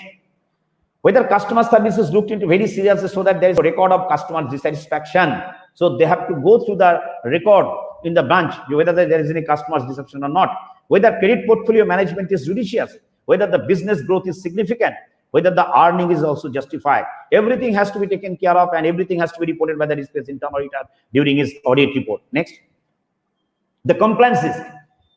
whether customer service is looked into very seriously so that there is a record of customer dissatisfaction. So they have to go through the record in the branch, whether there is any customer dissatisfaction or not, whether credit portfolio management is judicious, whether the business growth is significant, whether the earning is also justified. Everything has to be taken care of, and everything has to be reported by the risk-based internal auditor during his audit report. Next, the compliance risk.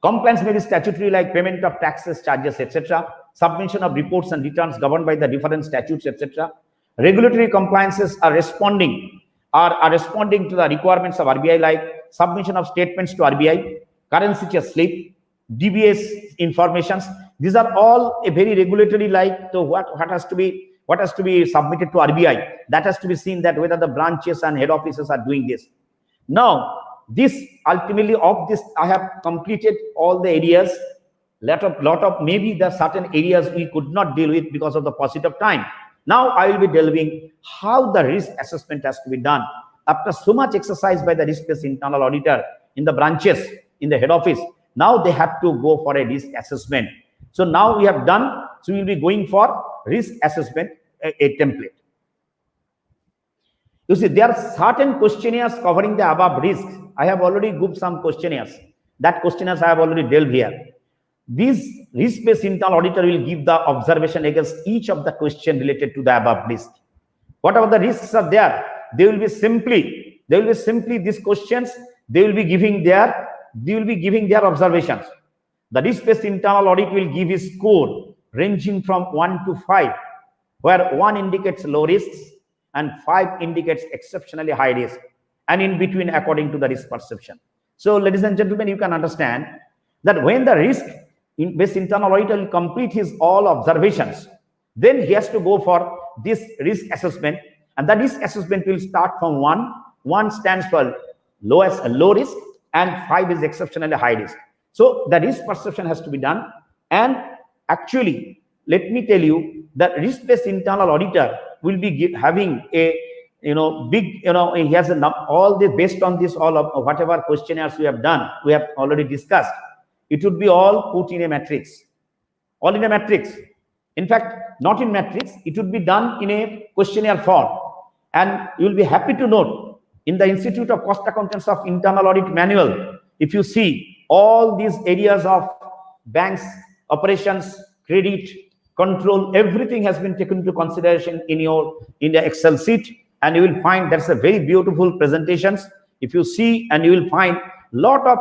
Compliance may be statutory, like payment of taxes, charges, etc., submission of reports and returns governed by the different statutes, etc. Regulatory compliances are responding to the requirements of RBI, like submission of statements to RBI, currency slip, DBS informations. These are all a very regulatory, like, so what has to be what has to be submitted to RBI. That has to be seen that whether the branches and head offices are doing this. Now, this ultimately of this, I have completed all the areas. Lot of maybe there are certain areas we could not deal with because of the paucity of time. Now I will be delving how the risk assessment has to be done. After so much exercise by the risk-based internal auditor in the branches, in the head office, now they have to go for a risk assessment. So now we have done, so we will be going for risk assessment, a template. You see, there are certain questionnaires covering the above risks. I have already grouped some questionnaires. That questionnaires I have already dealt here. This risk-based internal auditor will give the observation against each of the question related to the above risk. Whatever the risks are there, they will be simply these questions. They will be giving their observations. The risk-based internal audit will give a score ranging from 1 to 5, where 1 indicates low risks and 5 indicates exceptionally high risk, and in between according to the risk perception. So, ladies and gentlemen, you can understand that when the risk-based internal auditor will complete his all observations, then he has to go for this risk assessment, and the risk assessment will start from 1. 1 stands for low risk, and 5 is exceptionally high risk. So the risk perception has to be done. And actually, let me tell you that risk-based internal auditor will be having a big, he has all the based on this, all of whatever questionnaires we have done, we have already discussed. It would be all put in a matrix, all in a matrix. In fact, not in matrix, it would be done in a questionnaire form. And you will be happy to note in the Institute of Cost Accountants of Internal Audit Manual, if you see all these areas of banks, operations, credit, control, everything has been taken into consideration in the Excel sheet, and you will find that's a very beautiful presentations. If you see, and you will find lot of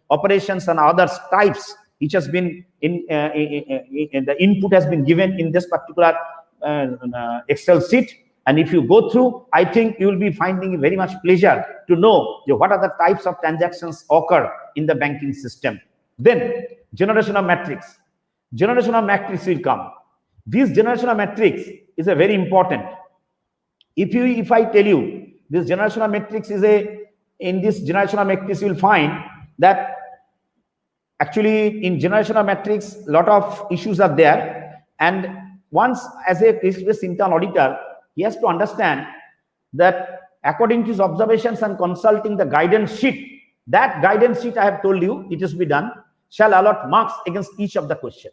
operations and other types which has been in the input has been given in this particular Excel sheet. And if you go through, I think you will be finding very much pleasure to know what are the types of transactions occur in the banking system. Then generation of matrix. Generation of matrix will come. This generation of matrix is a very important. If I tell you this generation of matrix is in this generation of matrix, you will find that actually in generation of matrix, a lot of issues are there. And once as a risk-based internal auditor, he has to understand that according to his observations and consulting the guidance sheet, that guidance sheet I have told you, it is to be done, shall allot marks against each of the question.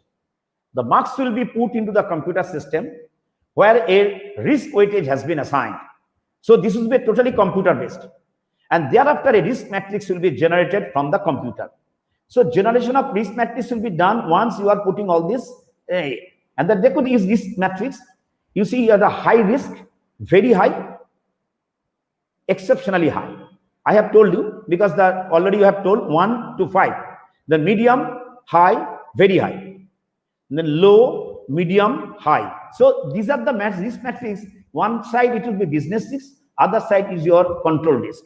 The marks will be put into the computer system where a risk weightage has been assigned. So this will be totally computer based. And thereafter a risk matrix will be generated from the computer. So generation of risk matrix will be done once you are putting all this. And the decode is risk matrix. You see here the high risk, very high, exceptionally high. I have told you because already you have told 1 to 5. The medium, high, very high. Then low, medium, high. So these are the risk matrix. One side it will be business risk, other side is your control risk.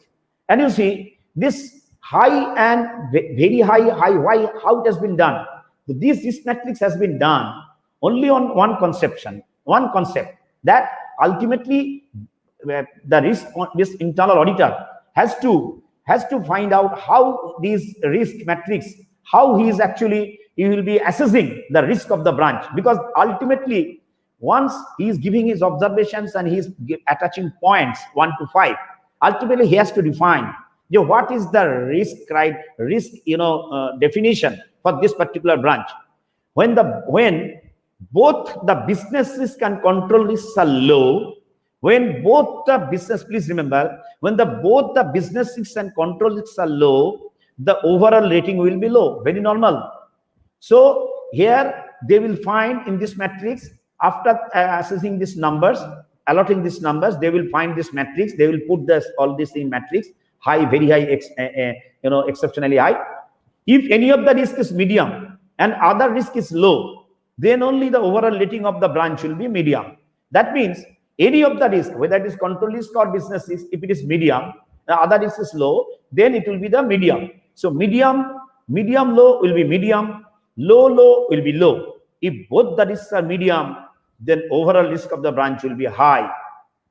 And you see this high and very high, why, how it has been done. So this risk matrix has been done only on one concept, that ultimately the risk internal auditor has to find out how these risk matrix, how he will be assessing the risk of the branch, because ultimately once he is giving his observations and he is attaching points 1 to 5, ultimately he has to define what is the risk definition for this particular branch. When both the business risk and control risks are low, when both the business, please remember, when both the business risks and control risks are low, the overall rating will be low, very normal. So here they will find in this matrix, after assessing these numbers, allotting these numbers, they will find this matrix, they will put all this in matrix, high, very high, exceptionally high. If any of the risk is medium and other risk is low, then only the overall rating of the branch will be medium. That means any of the risk, whether it is control risk or business risk, if it is medium, the other risk is low, then it will be the medium. So medium, low will be medium, low will be low. If both the risks are medium, then overall risk of the branch will be high.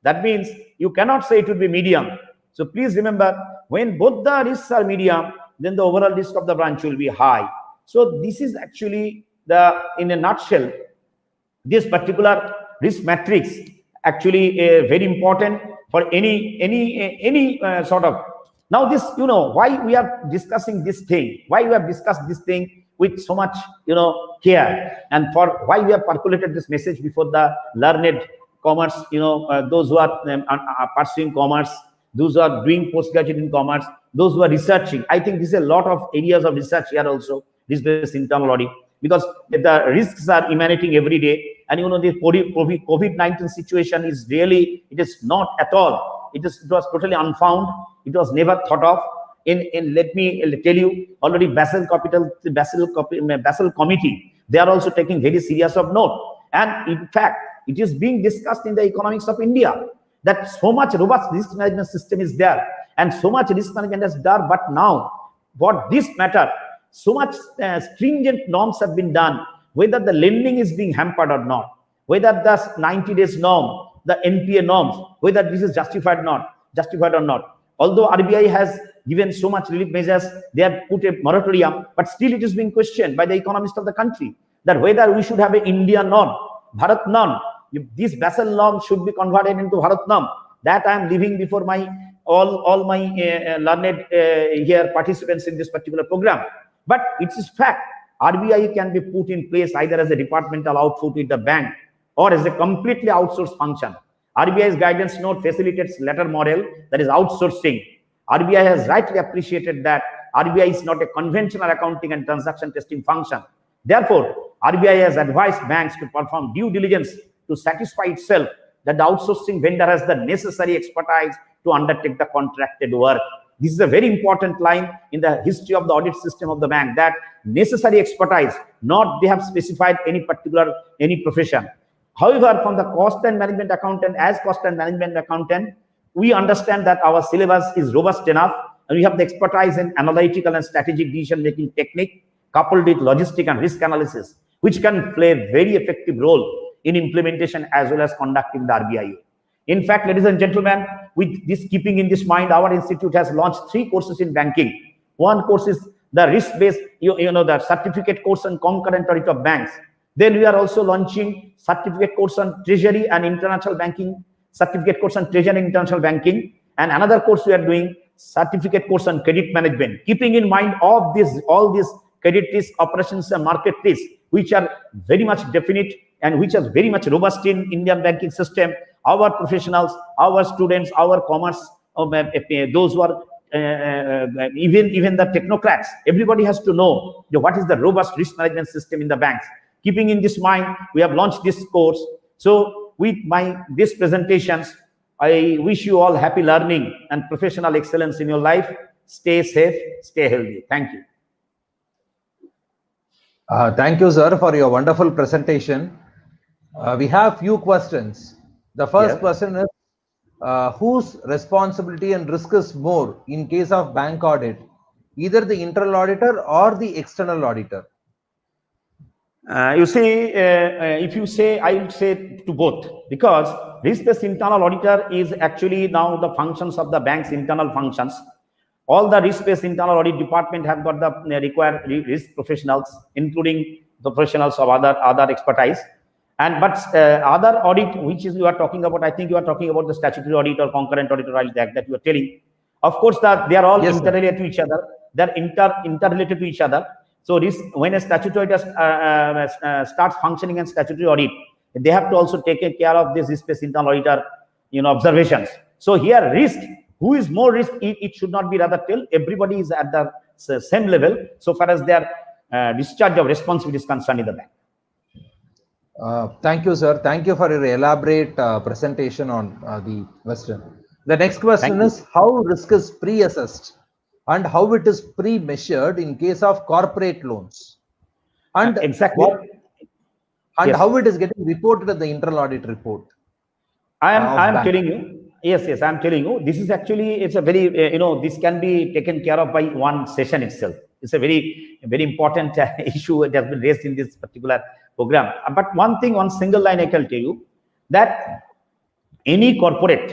That means you cannot say it will be medium. So please remember, when both the risks are medium, then the overall risk of the branch will be high. So this is actually in a nutshell, this particular risk matrix actually very important for any sort of. Now this, why we are discussing this thing, why we have discussed this thing with so much care, and for why we have percolated this message before the learned commerce, those who are pursuing commerce, those who are doing postgraduate in commerce, those who are researching. I think this is a lot of areas of research here also, risk-based internal audit, because the risks are emanating every day. And the COVID-19 situation is really, it is not at all, it was totally unfound, it was never thought of. Let me tell you, already Basel committee, they are also taking very serious of note. And in fact, it is being discussed in the economics of India that so much robust risk management system is there, and so much risk management is there. But now, what this matter, so much stringent norms have been done, whether the lending is being hampered or not, whether the 90 days norm, the NPA norms, whether this is justified or not. Although RBI has given so much relief measures, they have put a moratorium, but still it is being questioned by the economists of the country that whether we should have an India norm, Bharat norm. If this Basel norm should be converted into Bharat norm, that I am leaving before my all my learned here participants in this particular program. But it is fact, RBI can be put in place either as a departmental output with the bank or as a completely outsourced function. RBI's guidance note facilitates latter model, that is outsourcing. RBI has rightly appreciated that RBI is not a conventional accounting and transaction testing function. Therefore, RBI has advised banks to perform due diligence to satisfy itself that the outsourcing vendor has the necessary expertise to undertake the contracted work. This is a very important line in the history of the audit system of the bank, that necessary expertise, not they have specified any profession. However, from the cost and management accountant, as cost and management accountant, we understand that our syllabus is robust enough, and we have the expertise in analytical and strategic decision-making technique, coupled with logistic and risk analysis, which can play a very effective role in implementation as well as conducting the RBIO. In fact, ladies and gentlemen, with this keeping in this mind, our institute has launched 3 courses in banking. One course is the risk-based, the certificate course on concurrent audit of banks. Then we are also launching certificate course on treasury and international banking, certificate course on treasury and international banking, and another course we are doing certificate course on credit management, keeping in mind all these credit risk, operations and market risk, which are very much definite and which are very much robust in Indian banking system. Our professionals, our students, our commerce, those who are even the technocrats, everybody has to know what is the robust risk management system in the banks. Keeping in this mind, we have launched this course. So with these presentations, I wish you all happy learning and professional excellence in your life. Stay safe, stay healthy. Thank you. Thank you, sir, for your wonderful presentation. We have few questions. The first question is, whose responsibility and risk is more in case of bank audit, either the internal auditor or the external auditor? You see, if you say, I would say to both, because risk-based internal auditor is actually now the functions of the bank's internal functions. All the risk-based internal audit department have got the required risk professionals, including the professionals of other expertise. But other audit, which is you are talking about, I think you are talking about the statutory audit or concurrent audit that you are telling. Of course, they are all interrelated to each other. They are interrelated to each other. So when a statutory starts functioning in statutory audit, they have to also take care of this risk-based internal auditor, observations. So here, risk, who is more risk? It should not be rather till everybody is at the same level so far as their discharge of responsibility is concerned in the bank. Thank you, sir. Thank you for your elaborate presentation on the question. The next question is, how risk is pre-assessed and how it is pre-measured in case of corporate loans? And exactly. How it is getting reported in the internal audit report? I am telling you. Yes, I am telling you. This is actually, it's a very, this can be taken care of by one session itself. It's a very, very important issue that has been raised in this particular program. But one thing, one single line I can tell you, that any corporate,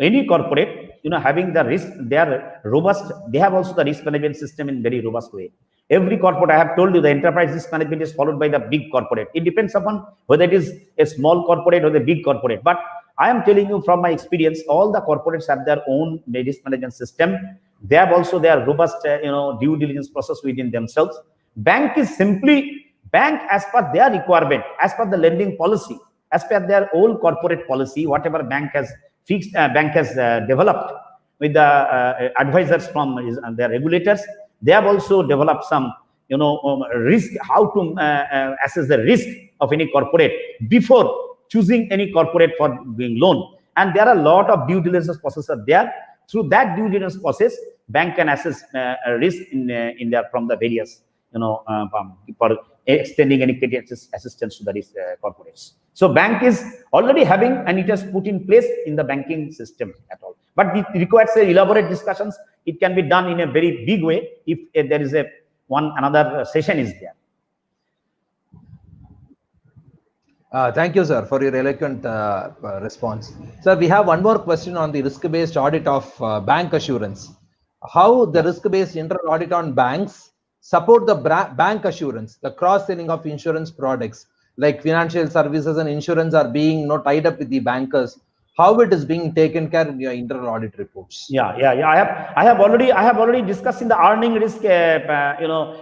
having the risk, they are robust. They have also the risk management system in very robust way. Every corporate, I have told you, the enterprise risk management is followed by the big corporate. It depends upon whether it is a small corporate or the big corporate. But I am telling you from my experience, all the corporates have their own risk management system. They have also their robust, due diligence process within themselves. Bank is simply bank as per their requirement, as per the lending policy, as per their own corporate policy, whatever bank has fixed, bank has developed with the advisors from their regulators. They have also developed some, risk, how to assess the risk of any corporate before choosing any corporate for doing loan. And there are a lot of due diligence processes are there. Through that due diligence process, bank can assess risk in their from the various, for extending any credit assistance to the risk corporates. So bank is already having, and it has put in place in the banking system at all. But it requires elaborate discussions. It can be done in a very big way if there is another session is there. Thank you, sir, for your eloquent response. Sir, we have one more question on the risk-based audit of bank assurance. How the risk-based internal audit on banks support the bank assurance, the cross-selling of insurance products, like financial services and insurance are being tied up with the bankers. How it is being taken care in your internal audit reports? Yeah. I have already discussed in the earning risk,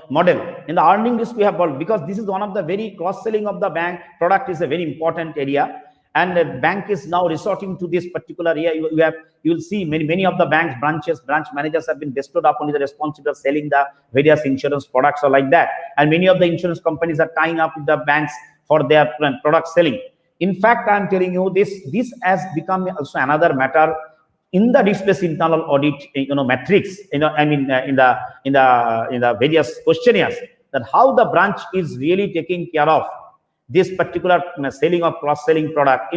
model. In the earning risk, we have because this is one of the very cross-selling of the bank product is a very important area, and the bank is now resorting to this particular area. You will see many of the banks branch managers have been bestowed upon the responsibility of selling the various insurance products or like that, and many of the insurance companies are tying up with the banks for their product selling. In fact, I am telling you this has become also another matter in the risk-based internal audit, metrics. In the various questionnaires, that how the branch is really taking care of this particular selling of cross-selling product.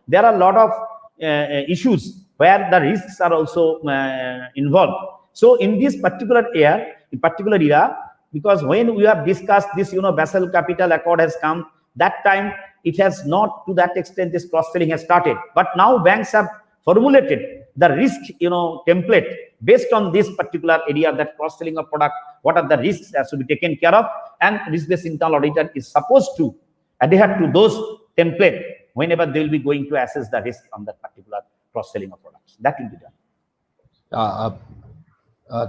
There are a lot of issues where the risks are also involved. So in this particular area, because when we have discussed this, Basel Capital Accord has come, that time it has not to that extent this cross-selling has started. But now banks have formulated the risk, template based on this particular area, that cross-selling of product, what are the risks that should be taken care of, and risk-based internal auditor is supposed to adhere to those template whenever they will be going to assess the risk on that particular cross-selling of products. That will be done.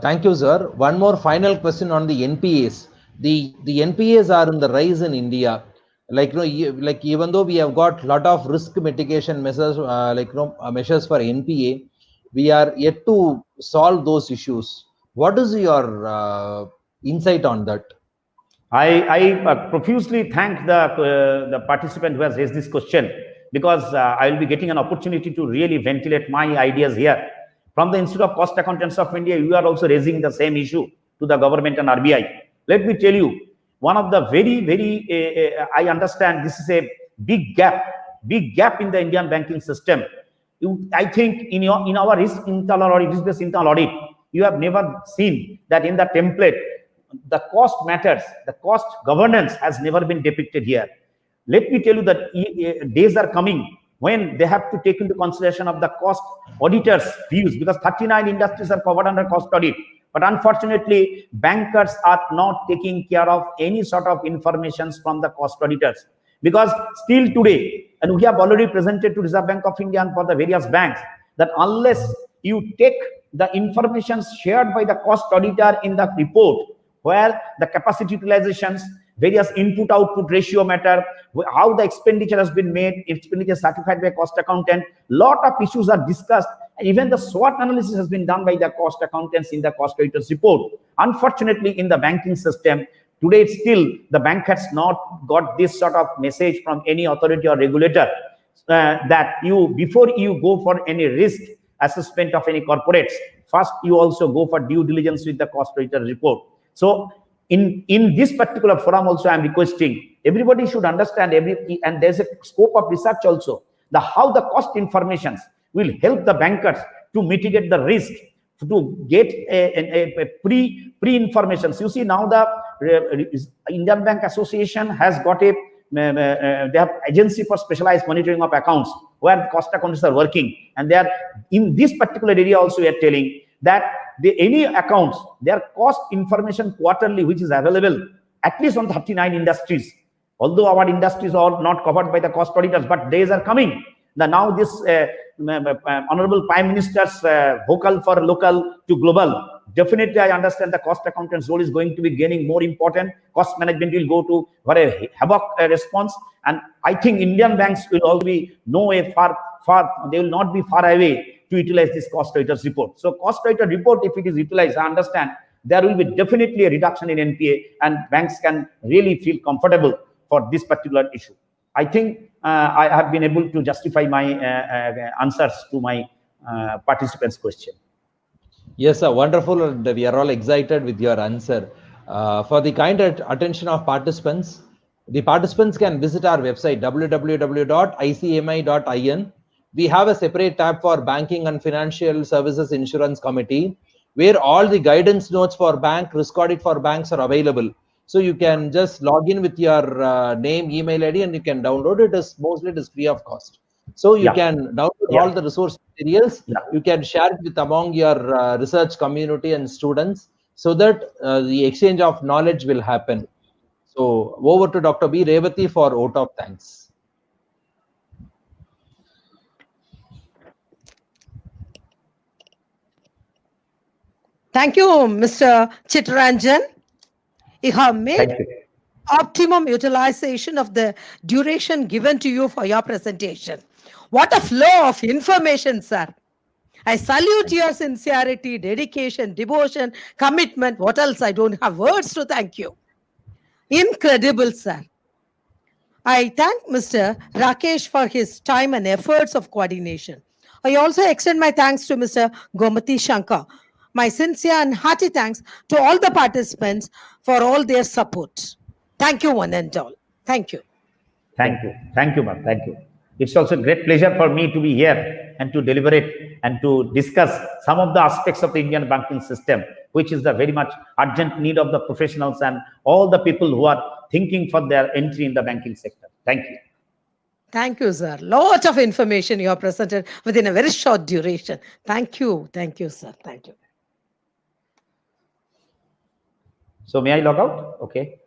Thank you, sir. One more final question on the NPAs. The NPAs are in the rise in India. Even though we have got a lot of risk mitigation measures, measures for NPA, we are yet to solve those issues. What is your insight on that? I profusely thank the participant who has raised this question, because I will be getting an opportunity to really ventilate my ideas here. From the Institute of Cost Accountants of India, you are also raising the same issue to the government and RBI. Let me tell you, one of the very, I understand this is a big gap in the Indian banking system. I think in our risk-based internal audit, you have never seen that in the template, the cost matters, the cost governance has never been depicted here. Let me tell you that days are coming when they have to take into consideration of the cost auditors' views, because 39 industries are covered under cost audit. But unfortunately, bankers are not taking care of any sort of information from the cost auditors. Because still today, and we have already presented to Reserve Bank of India and for the various banks, that unless you take the information shared by the cost auditor in the report, where the capacity utilizations, various input-output ratio matter, how the expenditure has been made, expenditure certified by cost accountant, lot of issues are discussed. And even the SWOT analysis has been done by the cost accountants in the cost auditor's report. Unfortunately, in the banking system, today still the bank has not got this sort of message from any authority or regulator that before you go for any risk assessment of any corporates, first you also go for due diligence with the cost auditor report. So in this particular forum also, I am requesting everybody should understand everything, and there's a scope of research also, how the cost informations will help the bankers to mitigate the risk, to get a pre-information. You see, now the Indian Bank Association has got a they have agency for specialized monitoring of accounts where the cost accountants are working, and they are in this particular area also. We are telling that any accounts, their cost information quarterly, which is available at least on 39 industries. Although our industries are not covered by the cost auditors, but days are coming. Now this Honorable Prime Minister's vocal for local to global. Definitely, I understand the cost accountant's role is going to be gaining more important. Cost management will go to for a havoc response, and I think Indian banks will also be they will not be far away to utilize this cost auditors report. So, cost auditor report, if it is utilized, I understand there will be definitely a reduction in NPA, and banks can really feel comfortable for this particular issue. I think I have been able to justify my answers to my participants' question. Yes, sir. Wonderful. And we are all excited with your answer. For the kind attention of participants, the participants can visit our website www.icmi.in. We have a separate tab for Banking and Financial Services Insurance Committee, where all the guidance notes for bank, risk audit for banks are available. So you can just log in with your name, email ID, and you can download it. It is free of cost. So you can download all the resource materials. You can share it with among your research community and students, so that the exchange of knowledge will happen. So over to Dr. B. Revati for vote of thanks. Thank you, Mr. Chittaranjan. You have made optimum utilization of the duration given to you for your presentation. What a flow of information, sir. I salute your sincerity, dedication, devotion, commitment. What else? I don't have words to thank you. Incredible, sir. I thank Mr. Rakesh for his time and efforts of coordination. I also extend my thanks to Mr. Gomati Shankar. My sincere and hearty thanks to all the participants for all their support. Thank you, one and all. Thank you. Thank you. Thank you, ma'am. Thank you. It's also a great pleasure for me to be here and to deliberate and to discuss some of the aspects of the Indian banking system, which is the very much urgent need of the professionals and all the people who are thinking for their entry in the banking sector. Thank you. Thank you, sir. Lot of information you have presented within a very short duration. Thank you. Thank you, sir. Thank you. So may I log out? Okay.